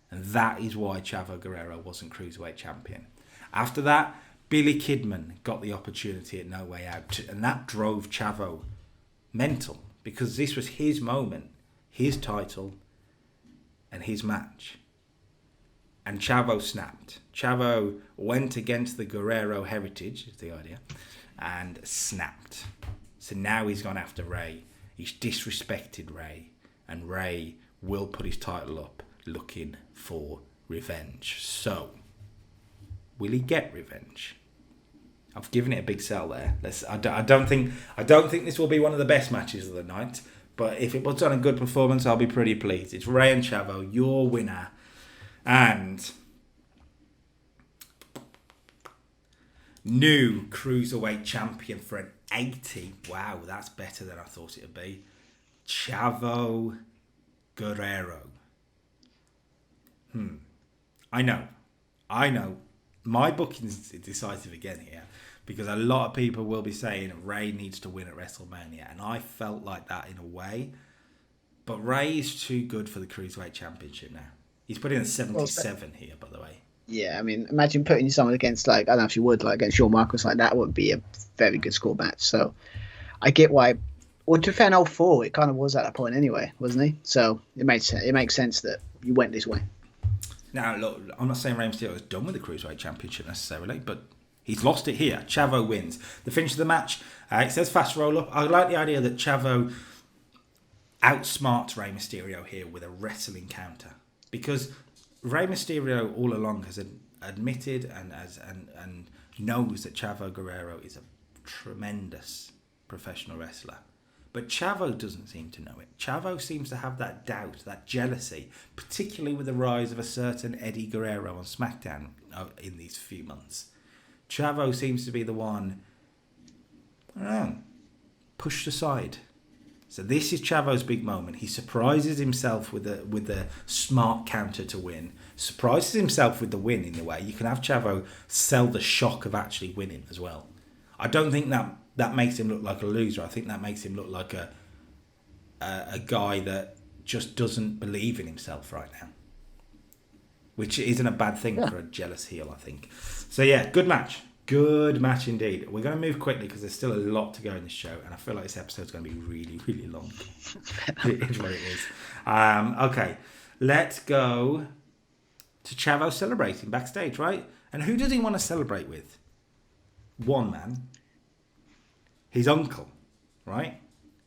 [SPEAKER 1] And that is why Chavo Guerrero wasn't Cruiserweight Champion. After that, Billy Kidman got the opportunity at No Way Out, and that drove Chavo mental, because this was his moment, his title, and his match. And Chavo snapped. Chavo went against the Guerrero heritage, is the idea, and snapped. So now he's gone after Rey. He's disrespected Rey, and Rey will put his title up looking for revenge. So, will he get revenge? I've given it a big sell there. I don't think this will be one of the best matches of the night, but if it puts on a good performance, I'll be pretty pleased. It's Rey and Chavo, your winner, and new Cruiserweight Champion for an 80. Wow, that's better than I thought it would be. Chavo Guerrero. I know. my booking is decisive again here, because a lot of people will be saying Ray needs to win at WrestleMania, and I felt like that in a way. But Ray is too good for the Cruiserweight Championship now. He's putting in 77 here, by the way.
[SPEAKER 2] Yeah, I mean, imagine putting someone against, like, I don't know if you would, like, against Shawn Michaels, like, that would be a very good score match. So I get why. Well, to be fair, in 04, it kind of was at that point anyway, wasn't he? So it makes sense that you went this way.
[SPEAKER 1] Now, look, I'm not saying Rey Mysterio is done with the Cruiserweight Championship necessarily, but he's lost it here. Chavo wins. The finish of the match, it says fast roll-up. I like the idea that Chavo outsmarts Rey Mysterio here with a wrestling counter, because Rey Mysterio all along has admitted and knows that Chavo Guerrero is a tremendous professional wrestler. But Chavo doesn't seem to know it. Chavo seems to have that doubt, that jealousy, particularly with the rise of a certain Eddie Guerrero on Smackdown in these few months. Chavo seems to be the one, I don't know, pushed aside. So this is Chavo's big moment. He surprises himself with the smart counter to win. Surprises himself with the win in a way. You can have Chavo sell the shock of actually winning as well. I don't think that makes him look like a loser. I think that makes him look like a guy that just doesn't believe in himself right now, which isn't a bad thing for a jealous heel, I think. So yeah, good match. Good match indeed. We're going to move quickly because there's still a lot to go in this show, and I feel like this episode's going to be really, really long. It is what it is. Okay, let's go to Chavo celebrating backstage, right? And who does he want to celebrate with? One man. His uncle, right?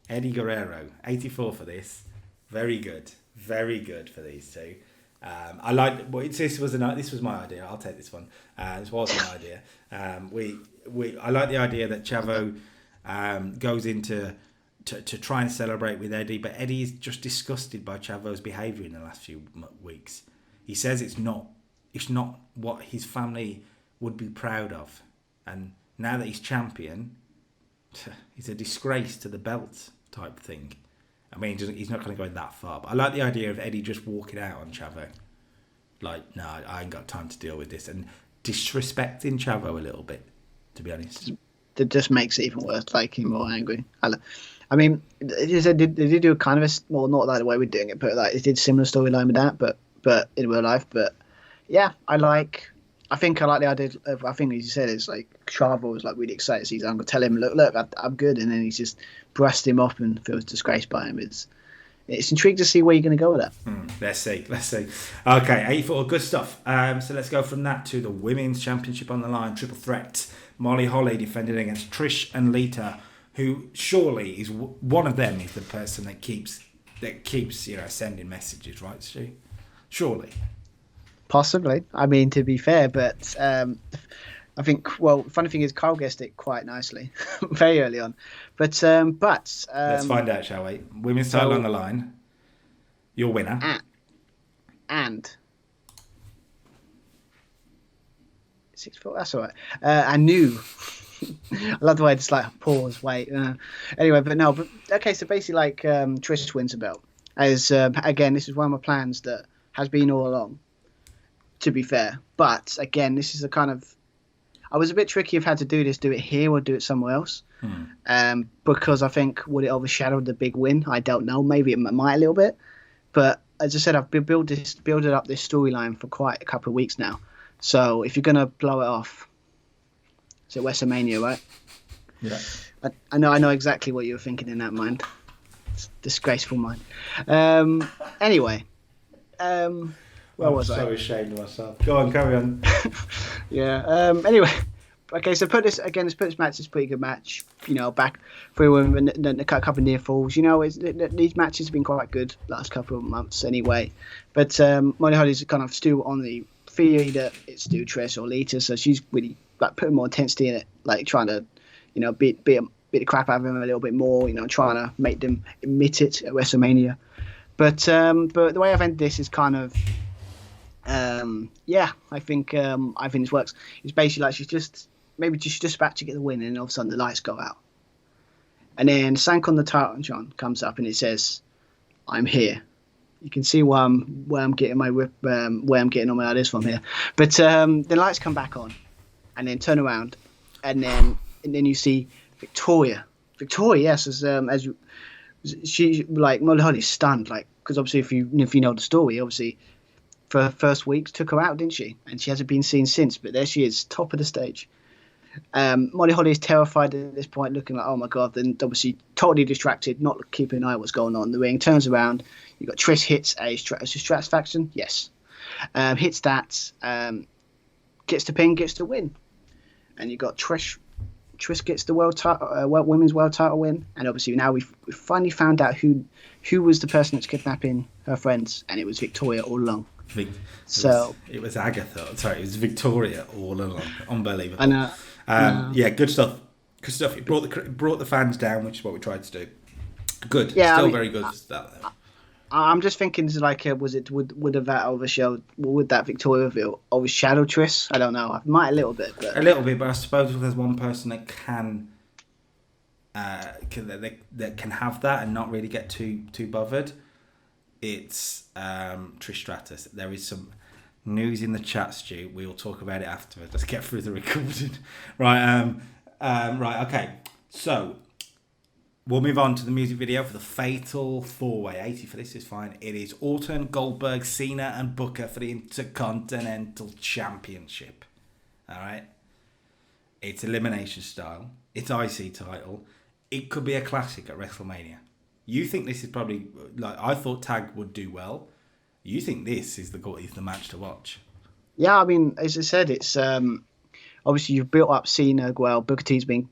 [SPEAKER 1] Eddie Guerrero, 84 for this. Very good for these two. I like. Well, this was my idea. I'll take this one. This was my idea. I like the idea that Chavo goes into to try and celebrate with Eddie, but Eddie is just disgusted by Chavo's behaviour in the last few weeks. He says it's not what his family would be proud of, and now that he's champion, he's a disgrace to the belt type thing. I mean, he's not going to go that far, but I like the idea of Eddie just walking out on Chavo. Like, no, I ain't got time to deal with this. And disrespecting Chavo a little bit, to be honest.
[SPEAKER 2] It just makes it even worse, like him more angry. I mean, they did do a kind of well, not like the way we're doing it, but like it did similar storyline with that, but in real life. But yeah, I think I like the idea of, I think as you said, it's like Chavo was like really excited to see his uncle, tell him, look, I'm good, and then he's just brushed him off and feels disgraced by him. It's intriguing to see where you're going to go with that.
[SPEAKER 1] Let's see. Okay, 84, good stuff. So let's go from that to the Women's Championship on the line, triple threat. Molly Holly defending against Trish and Lita, who surely is one of them is the person that keeps sending messages, right, Stu? Surely.
[SPEAKER 2] Possibly. I mean, to be fair, but I think, well, funny thing is Carl guessed it quite nicely very early on. But let's
[SPEAKER 1] find out, shall we? Women's title on the line. Your winner.
[SPEAKER 2] And 6 foot, that's all right. I knew. I love the way I just like pause, wait. Anyway, but okay, so basically like Trish wins the belt. As again, this is one of my plans that has been all along, to be fair. But again, this is a kind of, I was a bit tricky of how to do it here or do it somewhere else. Because I think, would it overshadow the big win? I don't know. Maybe it might a little bit. But as I said, I've been building up this storyline for quite a couple of weeks now. So if you're going to blow it off, it's at WrestleMania, right?
[SPEAKER 1] Yeah.
[SPEAKER 2] I know exactly what you were thinking in that mind. It's disgraceful mind. Anyway. Where was I?
[SPEAKER 1] I'm so ashamed of myself. Go on, carry on.
[SPEAKER 2] Yeah. Anyway, okay. So let's put this match. It's a pretty good match. You know, back 3 women, then a couple of near falls. You know, these matches have been quite good last couple of months anyway. But Molly Holly's kind of still on the theory that it's still Trish or Lita, so she's really like putting more intensity in it, like trying to, you know, beat the crap out of them a little bit more. You know, trying to make them admit it at WrestleMania. But the way I've ended this is kind of. I think this works. It's basically like she's just about to get the win, and all of a sudden the lights go out, and then Sank on the title, John, comes up and it says, "I'm here. You can see where I'm getting my where I'm getting all my ideas from here. But the lights come back on, and then turn around, and then you see Victoria. Victoria, yes, she like Molly Holly's stunned, like, because obviously if you know the story, obviously for her first weeks took her out, didn't she? And she hasn't been seen since. But there she is, top of the stage. Molly Holly is terrified at this point, looking like, oh my god, then obviously totally distracted, not keeping an eye on what's going on in the ring. Turns around, you got Trish hits a Strat's faction, yes, hits that, gets the pin, gets the win, and you got Trish gets the women's world title win, and obviously now we've finally found out who was the person that's kidnapping her friends, and it was Victoria all along. It
[SPEAKER 1] was Agatha. Sorry, it was Victoria all along. Unbelievable.
[SPEAKER 2] I know.
[SPEAKER 1] Yeah, good stuff. Good stuff. It brought the fans down, which is what we tried to do. Good.
[SPEAKER 2] Yeah,
[SPEAKER 1] Still very good stuff.
[SPEAKER 2] I'm just thinking, like, would have that overshadowed? Would that Victoria reveal overshadow Trish? I don't know. I might a little bit, but
[SPEAKER 1] I suppose if there's one person that can have that and not really get too bothered, it's Trish Stratus. There is some news in the chat, Stu. We'll talk about it afterwards. Let's get through the recording. Right. Okay. So we'll move on to the music video for the Fatal 4-Way. 80 for this is fine. It is Orton, Goldberg, Cena, and Booker for the Intercontinental Championship. All right. It's elimination style. It's IC title. It could be a classic at WrestleMania. You think this is probably, like, I thought tag would do well. You think this is the match to watch? Yeah,
[SPEAKER 2] I mean, as I said, it's obviously you've built up Cena well. Booker T's been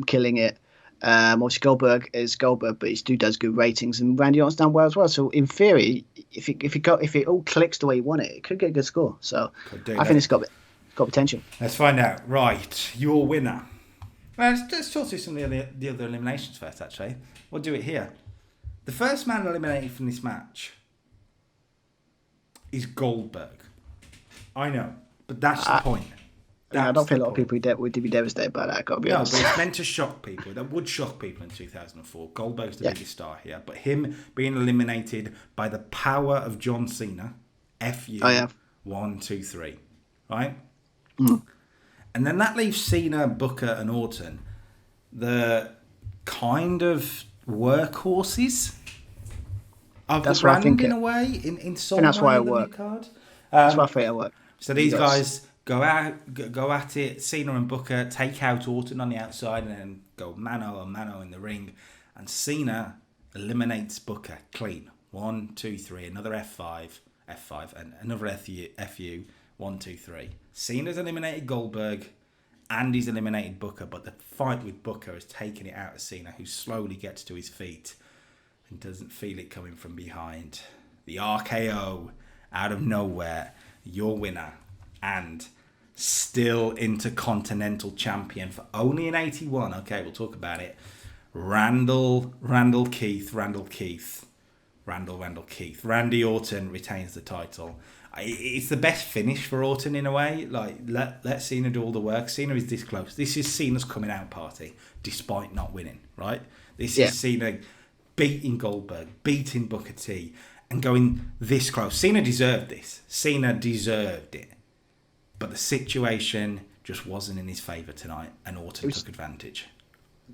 [SPEAKER 2] killing it. Obviously Goldberg is Goldberg, but he does good ratings, and Randy Orton's done well as well. So in theory, if it all clicks the way you want it could get a good score. So I think it's got potential.
[SPEAKER 1] Let's find out. Right, your winner. Well, let's talk through some of the other eliminations first. Actually, we'll do it here. The first man eliminated from this match is Goldberg. I know, but that's the point.
[SPEAKER 2] I don't think a lot of people would be devastated by that. I've got to be honest.
[SPEAKER 1] But it's meant to shock people. That would shock people in 2004. Goldberg's the biggest star here, but him being eliminated by the power of John Cena, FU, 1, 2, 3, right?
[SPEAKER 2] Mm.
[SPEAKER 1] And then that leaves Cena, Booker, and Orton, the kind of workhorses of the brand in a way. In some way,
[SPEAKER 2] that's why it worked. That's why I think it worked.
[SPEAKER 1] So these guys go at it. Cena and Booker take out Orton on the outside and then go mano a mano in the ring. And Cena eliminates Booker clean. 1, 2, 3. Another F5, and another FU. 1, 2, 3. Cena's eliminated Goldberg and he's eliminated Booker, but the fight with Booker has taken it out of Cena, who slowly gets to his feet and doesn't feel it coming from behind. The RKO out of nowhere. Your winner and still Intercontinental Champion for only an 81. Okay, we'll talk about it. Randall Keith. Randy Orton retains the title. It's the best finish for Orton in a way. Like, let Cena do all the work. Cena is this close. This is Cena's coming out party, despite not winning, right? This is Cena beating Goldberg, beating Booker T, and going this close. Cena deserved this. Cena deserved it. But the situation just wasn't in his favour tonight, and Orton took advantage.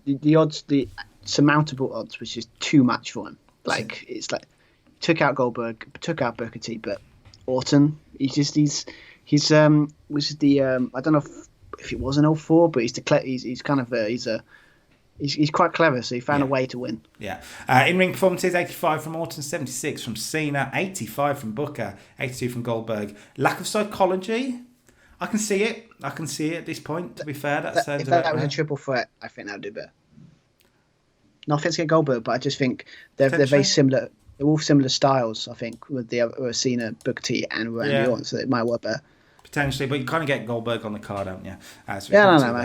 [SPEAKER 2] The odds, the surmountable odds, was just too much for him. Like, it's like, took out Goldberg, took out Booker T, but Orton, he's was the I don't know if it was an 04, but he's kind of he's quite clever, so he found a way to win.
[SPEAKER 1] Yeah. In-ring performances, 85 from Orton, 76 from Cena, 85 from Booker, 82 from Goldberg. Lack of psychology, I can see it at this point, to be fair.
[SPEAKER 2] If that was a triple threat, I think that would do better. No offense to Goldberg, but I just think they're very similar. They're all similar styles, I think, with the Cena, Booker T, and Randy Orton, so it might work better.
[SPEAKER 1] Potentially, but you kind of get Goldberg on the card, don't you?
[SPEAKER 2] I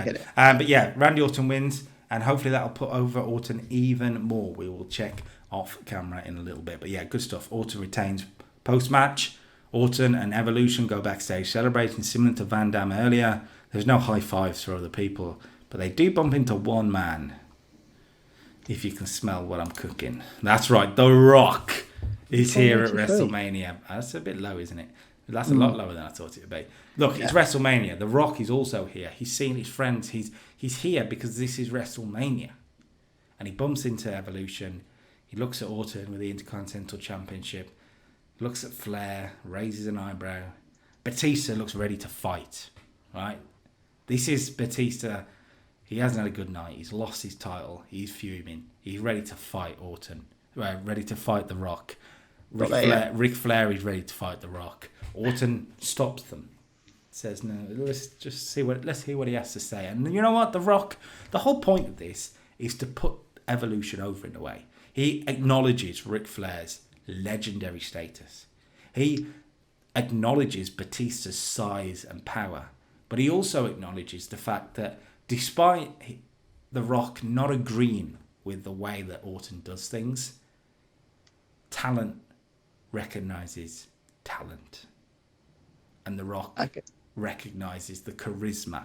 [SPEAKER 2] get it.
[SPEAKER 1] But yeah, Randy Orton wins, and hopefully that'll put over Orton even more. We will check off camera in a little bit. But yeah, good stuff. Orton retains post-match. Orton and Evolution go backstage, celebrating similar to Van Damme earlier. There's no high fives for other people, but they do bump into one man. If you can smell what I'm cooking. That's right, The Rock He's here at WrestleMania. That's a bit low, isn't it? That's a lot lower than I thought it would be. Look, it's WrestleMania. The Rock is also here. He's seen his friends. He's here because this is WrestleMania. And he bumps into Evolution. He looks at Orton with the Intercontinental Championship. Looks at Flair, raises an eyebrow. Batista looks ready to fight, right? This is Batista. He hasn't had a good night. He's lost his title. He's fuming. He's ready to fight Orton. Ready to fight The Rock. Ric Flair is ready to fight The Rock. Orton stops them. Says, no, let's hear what he has to say. And you know what? The Rock, the whole point of this is to put Evolution over in a way. He acknowledges Ric Flair's legendary status. He acknowledges Batista's size and power. But he also acknowledges the fact that despite The Rock not agreeing with the way that Orton does things, talent recognises talent. And The Rock recognises the charisma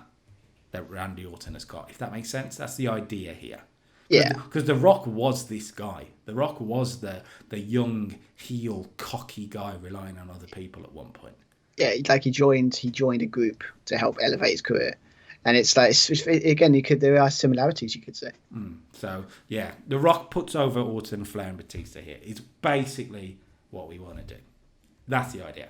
[SPEAKER 1] that Randy Orton has got. If that makes sense, that's the idea here.
[SPEAKER 2] Yeah.
[SPEAKER 1] Because The Rock was this guy. The Rock was the young, heel, cocky guy relying on other people at one point.
[SPEAKER 2] Yeah, like he joined a group to help elevate his career. And it's like, again, there are similarities, you could say.
[SPEAKER 1] So, yeah, The Rock puts over Orton, Flair and Batista here. It's basically what we want to do. That's the idea.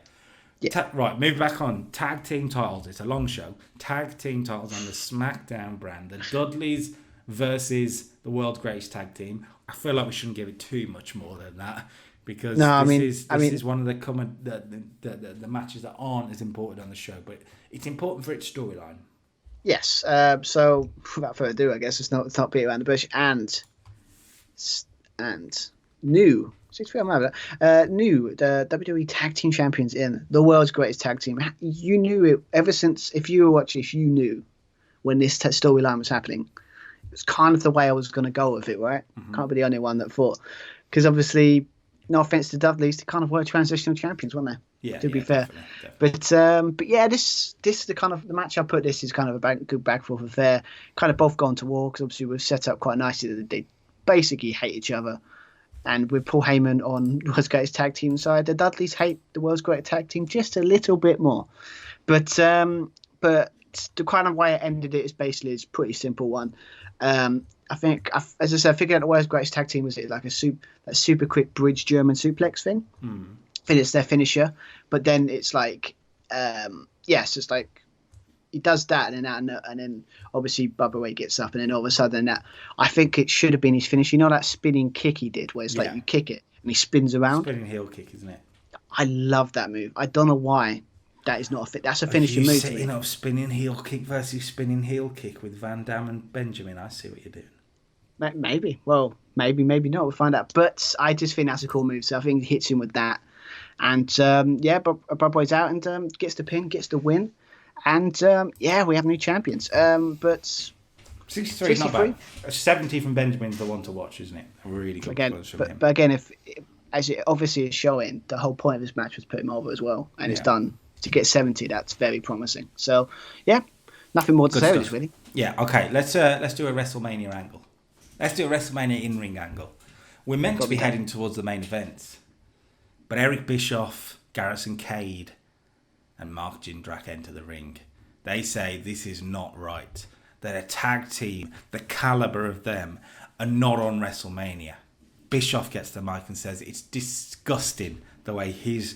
[SPEAKER 1] Yeah. Right, move back on. Tag team titles. It's a long show. Tag team titles on the Smackdown brand. The Dudleys versus the world's greatest tag team. I feel like we shouldn't give it too much more than that because this is one of the matches that aren't as important on the show, but it's important for its storyline.
[SPEAKER 2] Yes. So without further ado, I guess it's not beat around the bush and new. New the WWE Tag Team Champions in the world's greatest tag team. You knew it ever since. If you were watching this, you knew when this storyline was happening. It was kind of the way I was going to go with it, right? Can't be the only one that thought, because obviously, no offense to Dudleys, they kind of were transitional champions, weren't they?
[SPEAKER 1] Yeah.
[SPEAKER 2] To be fair, definitely. But yeah, this is the kind of the match I put. This is kind of a good back forth affair. Kind of both gone to war because obviously we've set up quite nicely that they basically hate each other. And with Paul Heyman on the world's greatest tag team side, the Dudleys hate the world's greatest tag team just a little bit more. But the kind of way I ended it is basically a pretty simple one. I think, as I said, I figured out the world's greatest tag team was like a super quick bridge German suplex thing. I think it's their finisher. But then it's like, it's just like, he does that and then obviously Bubba Ray gets up and then all of a sudden I think it should have been his finish. You know that spinning kick he did where it's like you kick it and he spins around?
[SPEAKER 1] Spinning heel kick, isn't it?
[SPEAKER 2] I love that move. I don't know why that is not a fit. That's a finishing move.
[SPEAKER 1] You know, spinning heel kick versus spinning heel kick with Van Damme and Benjamin. I see what you're doing.
[SPEAKER 2] Maybe. Well, maybe not. We'll find out. But I just think that's a cool move. So I think it hits him with that. And Bubba Ray's out and gets the pin, gets the win. And we have new champions. But
[SPEAKER 1] 63 is not bad. 70 from Benjamin's the one to watch, isn't it? A really good performance from him.
[SPEAKER 2] But again, as it obviously is showing, the whole point of this match was put him over as well, and it's done to get 70. That's very promising. So nothing more to say this really.
[SPEAKER 1] Yeah. Okay. Let's do a WrestleMania angle. Let's do a WrestleMania in-ring angle. We're meant to be heading towards the main event, but Eric Bischoff, Garrison Cade, and Mark Jindrak enter the ring. They say this is not right. That a tag team, the caliber of them, are not on WrestleMania. Bischoff gets the mic and says it's disgusting the way his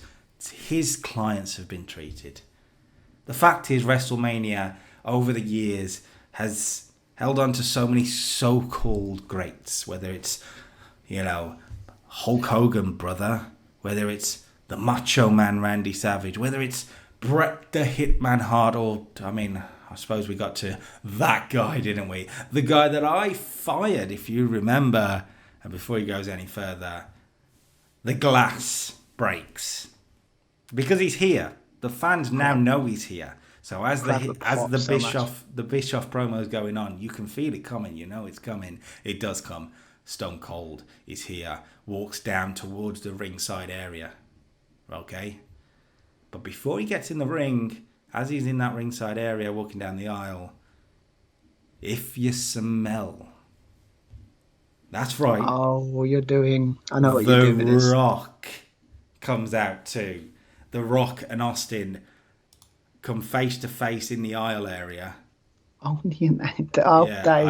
[SPEAKER 1] clients have been treated. The fact is WrestleMania over the years has held on to so many so-called greats, whether it's, Hulk Hogan, brother, whether it's the Macho Man Randy Savage, whether it's Bret the Hitman Hart, I suppose we got to that guy, didn't we? The guy that I fired, if you remember. And before he goes any further, the glass breaks. Because he's here. The fans now know he's here. So as the Bischoff promo is going on, you can feel it coming. You know it's coming. It does come. Stone Cold is here. Walks down towards the ringside area. Okay? But before he gets in the ring, as he's in that ringside area walking down the aisle, if you smell... That's right.
[SPEAKER 2] Oh, I know what you're doing with this.
[SPEAKER 1] The Rock comes out too. The Rock and Austin come face to face in the aisle area.
[SPEAKER 2] That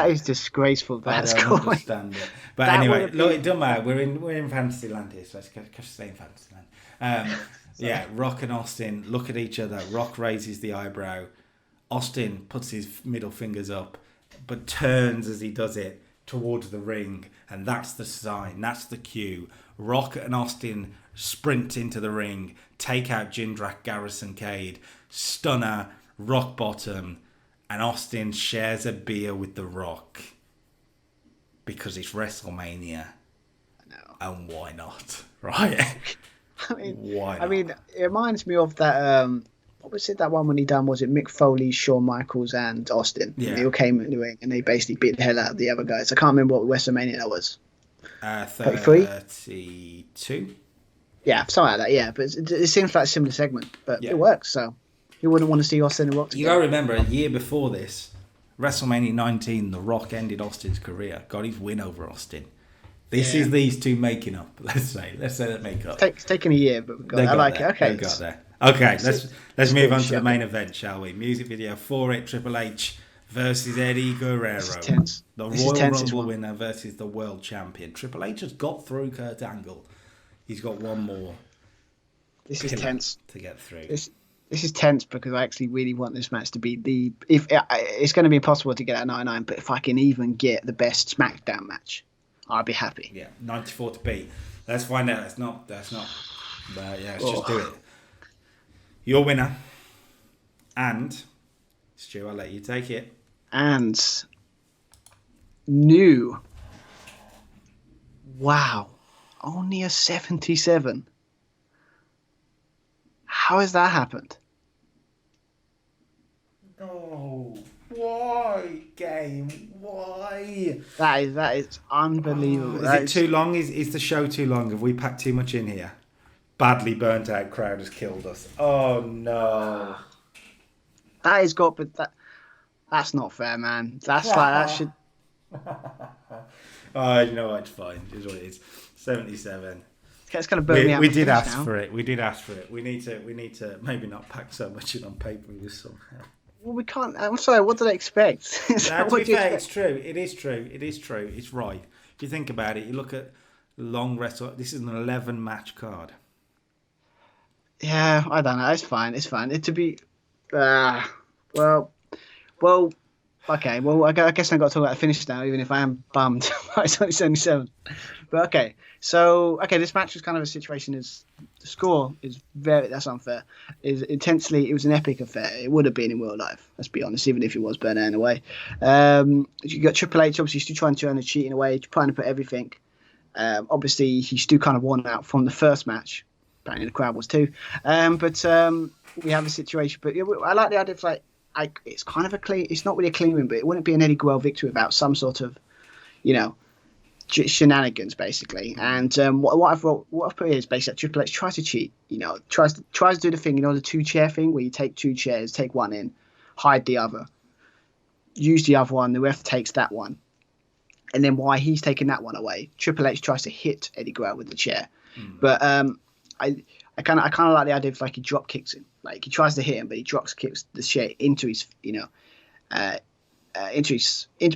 [SPEAKER 2] is disgraceful.
[SPEAKER 1] I don't understand it. But anyway, look, it doesn't matter. We're in Fantasyland here, so let's stay in Fantasyland. Yeah, Rock and Austin look at each other. Rock raises the eyebrow. Austin puts his middle fingers up, but turns as he does it towards the ring, and that's the sign. That's the cue. Rock and Austin sprint into the ring, take out Jindrak, Garrison Cade, Stunner, Rock Bottom, and Austin shares a beer with The Rock because it's WrestleMania.
[SPEAKER 2] No.
[SPEAKER 1] And why not? Right?
[SPEAKER 2] Why not? I mean, it reminds me of that. What was it? That one when he done? Was it Mick Foley, Shawn Michaels, and Austin?
[SPEAKER 1] Yeah.
[SPEAKER 2] They all came in the ring and they basically beat the hell out of the other guys. I can't remember what WrestleMania that was.
[SPEAKER 1] 32.
[SPEAKER 2] Yeah, something like that. Yeah, but it seems like a similar segment, but it works. So you wouldn't want to see Austin and Rock together.
[SPEAKER 1] You gotta remember, a year before this, WrestleMania 19, The Rock ended Austin's career, got his win over Austin. This is these two making up. Let's say that make up.
[SPEAKER 2] It's taken a year, but I like it. Okay,
[SPEAKER 1] they got there. Okay, let's move on to the main event, shall we? Music video for it. Triple H versus Eddie Guerrero.
[SPEAKER 2] This is tense.
[SPEAKER 1] The Royal Rumble winner versus the world champion. Triple H has got through Kurt Angle. He's got one more.
[SPEAKER 2] This is tense
[SPEAKER 1] to get through.
[SPEAKER 2] This is tense because I actually really want this match to be if it's going to be impossible to get at 99, but if I can even get the best SmackDown match, I'll be happy.
[SPEAKER 1] Yeah, 94 to beat. Let's find out. That's not. But yeah, let's just do it. Your winner, and Stu, I'll let you take it.
[SPEAKER 2] And new. Wow. Only a 77. How has that happened?
[SPEAKER 1] No. Why, game? Why?
[SPEAKER 2] That is unbelievable.
[SPEAKER 1] Is it too long? Is the show too long? Have we packed too much in here? Badly burnt out crowd has killed us. Oh no.
[SPEAKER 2] That is got, but that's not fair, man. That's like that should.
[SPEAKER 1] Oh, you know what? It's fine. It's what it is. 77.
[SPEAKER 2] It's going to burn me out.
[SPEAKER 1] We did ask for it. We need to maybe not pack so much in on paper somehow.
[SPEAKER 2] Well, we can't. I'm sorry. What did I expect?
[SPEAKER 1] To be fair, it's true. It is true. It's right. If you think about it, you look at long wrestle. This is an 11 match card.
[SPEAKER 2] Yeah, I don't know. It's fine. It to be. Okay. Well, I guess I've got to talk about the finish now, even if I am bummed. It's only 77. But okay. So, this match was kind of a situation as the score is that's unfair. It was an epic affair. It would have been in real life, let's be honest, even if it was burnt out away. You got Triple H, obviously, still trying to turn the cheating away, trying to put everything. Obviously, he still kind of won out from the first match. Apparently, the crowd was too. But we have a situation. But I like the idea of it's kind of it's not really a clean win, but it wouldn't be an Eddie Guerrero victory without some sort of, shenanigans basically. And what I've put here is basically that Triple H tries to cheat, tries to do the thing, the 2-chair thing where you take 2 chairs, take one in, hide the other, use the other one, the ref takes that one, and then while he's taking that one away, Triple H tries to hit Eddie Guerrero with the chair. But I kind of like the idea of he drop kicks him, he tries to hit him, but he drop kicks the chair into his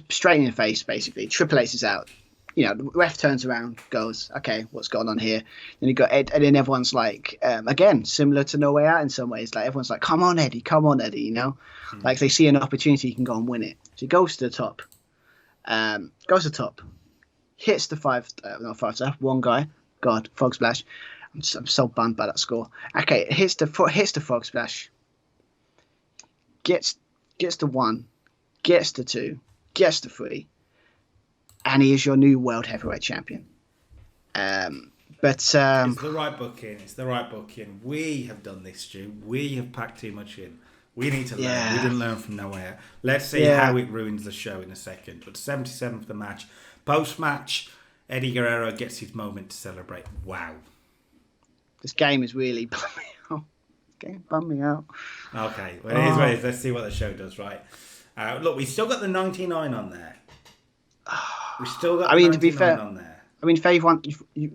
[SPEAKER 2] straight in the face basically. Triple H is out. The ref turns around, goes, okay, what's going on here? Then you got Ed, and then everyone's again, similar to No Way Out in some ways. Everyone's like, come on, Eddie. They see an opportunity, he can go and win it. So he goes to the top. Hits the not 5-star, one guy. God, frog splash. I'm so bummed by that score. Okay, hits the frog splash. Gets the 1, gets the 2, gets the 3. And he is your new world heavyweight champion. It's the right booking. We have done this, Stu. We have packed too much in. We need to learn. We didn't learn from nowhere. Let's see how it ruins the show in a second. But 77 for the match. Post-match, Eddie Guerrero gets his moment to celebrate. Wow. This game is really bummed me out.
[SPEAKER 1] Okay. Well, it is what it is. Let's see what the show does, right? Look, we still got the 99 on there. We still got the 99 on there.
[SPEAKER 2] I mean, Faye won. You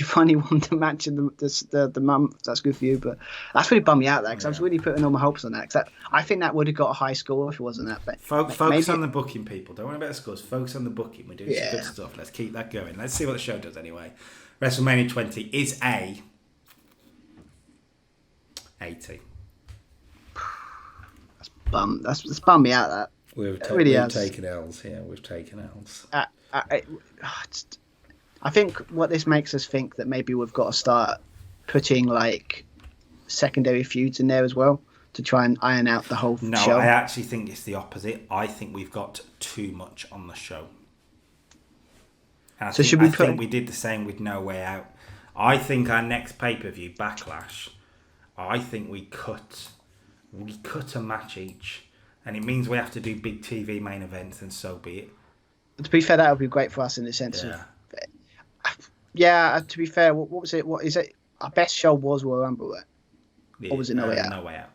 [SPEAKER 2] finally won the match in the month. That's good for you, but that's really bummed me out there because I was really putting all my hopes on that. Because I think that would have got a high score if it wasn't that. But
[SPEAKER 1] focus on the booking, people. Don't worry about the scores. Focus on the booking. We're doing some good stuff. Let's keep that going. Let's see what the show does anyway. WrestleMania 20 is a 80.
[SPEAKER 2] That's bummed me out. That
[SPEAKER 1] we've taken L's. Yeah, we've taken L's.
[SPEAKER 2] I think what this makes us think that maybe we've got to start putting like secondary feuds in there as well to try and iron out the whole show.
[SPEAKER 1] No, I actually think it's the opposite. I think we've got too much on the show. And I think we did the same with No Way Out. I think our next pay-per-view, Backlash, I think we cut a match each. And it means we have to do big TV main events, and so be it.
[SPEAKER 2] To be fair, that would be great for us in the sense of... Yeah, to be fair, what was it? What is it? Our best show was Royal Rumble, right?
[SPEAKER 1] Yeah,
[SPEAKER 2] or was it No Way Out?
[SPEAKER 1] No Way Out.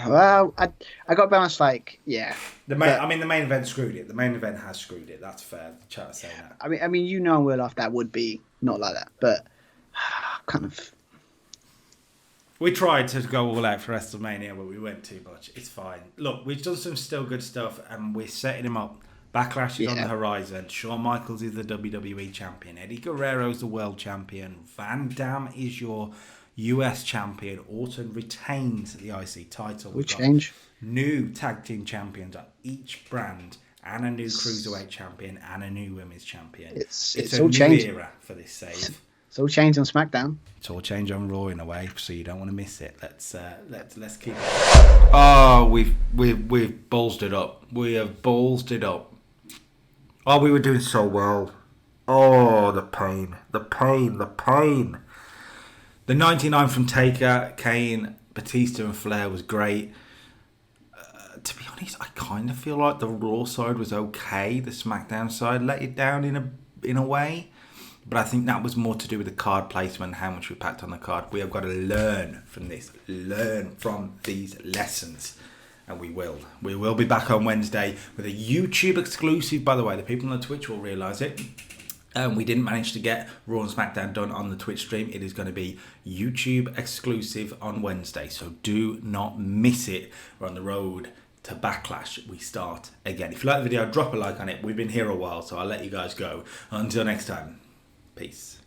[SPEAKER 2] Well, I got balanced like, yeah.
[SPEAKER 1] The main event screwed it. The main event has screwed it. That's fair. Try to say that.
[SPEAKER 2] I mean, you know, real life that would be not like that, but kind of.
[SPEAKER 1] We tried to go all out for WrestleMania, but we went too much. It's fine. Look, we've done some still good stuff, and we're setting him up. Backlash is on the horizon. Shawn Michaels is the WWE champion. Eddie Guerrero is the world champion. Van Dam is your US champion. Orton retains the IC title.
[SPEAKER 2] We'll change.
[SPEAKER 1] New tag team champions at each brand, and a new Cruiserweight champion, and a new women's champion. It's a
[SPEAKER 2] all
[SPEAKER 1] new
[SPEAKER 2] changed.
[SPEAKER 1] era for this save.
[SPEAKER 2] It's all changed on SmackDown.
[SPEAKER 1] It's all changed on Raw in a way, so you don't want to miss it. Let's keep it. Oh, we've ballsed it up. We have ballsed it up. Oh, we were doing so well. Oh, the pain. The 99 from Taker, Kane, Batista and Flair was great. To be honest, I kind of feel like the Raw side was okay. The SmackDown side let it down in a way. But I think that was more to do with the card placement, how much we packed on the card. We have got to learn from this. Learn from these lessons. And we will. We will be back on Wednesday with a YouTube exclusive. By the way, the people on the Twitch will realise it. We didn't manage to get Raw and SmackDown done on the Twitch stream. It is going to be YouTube exclusive on Wednesday. So do not miss it. We're on the road to Backlash. We start again. If you like the video, drop a like on it. We've been here a while, so I'll let you guys go. Until next time. Peace.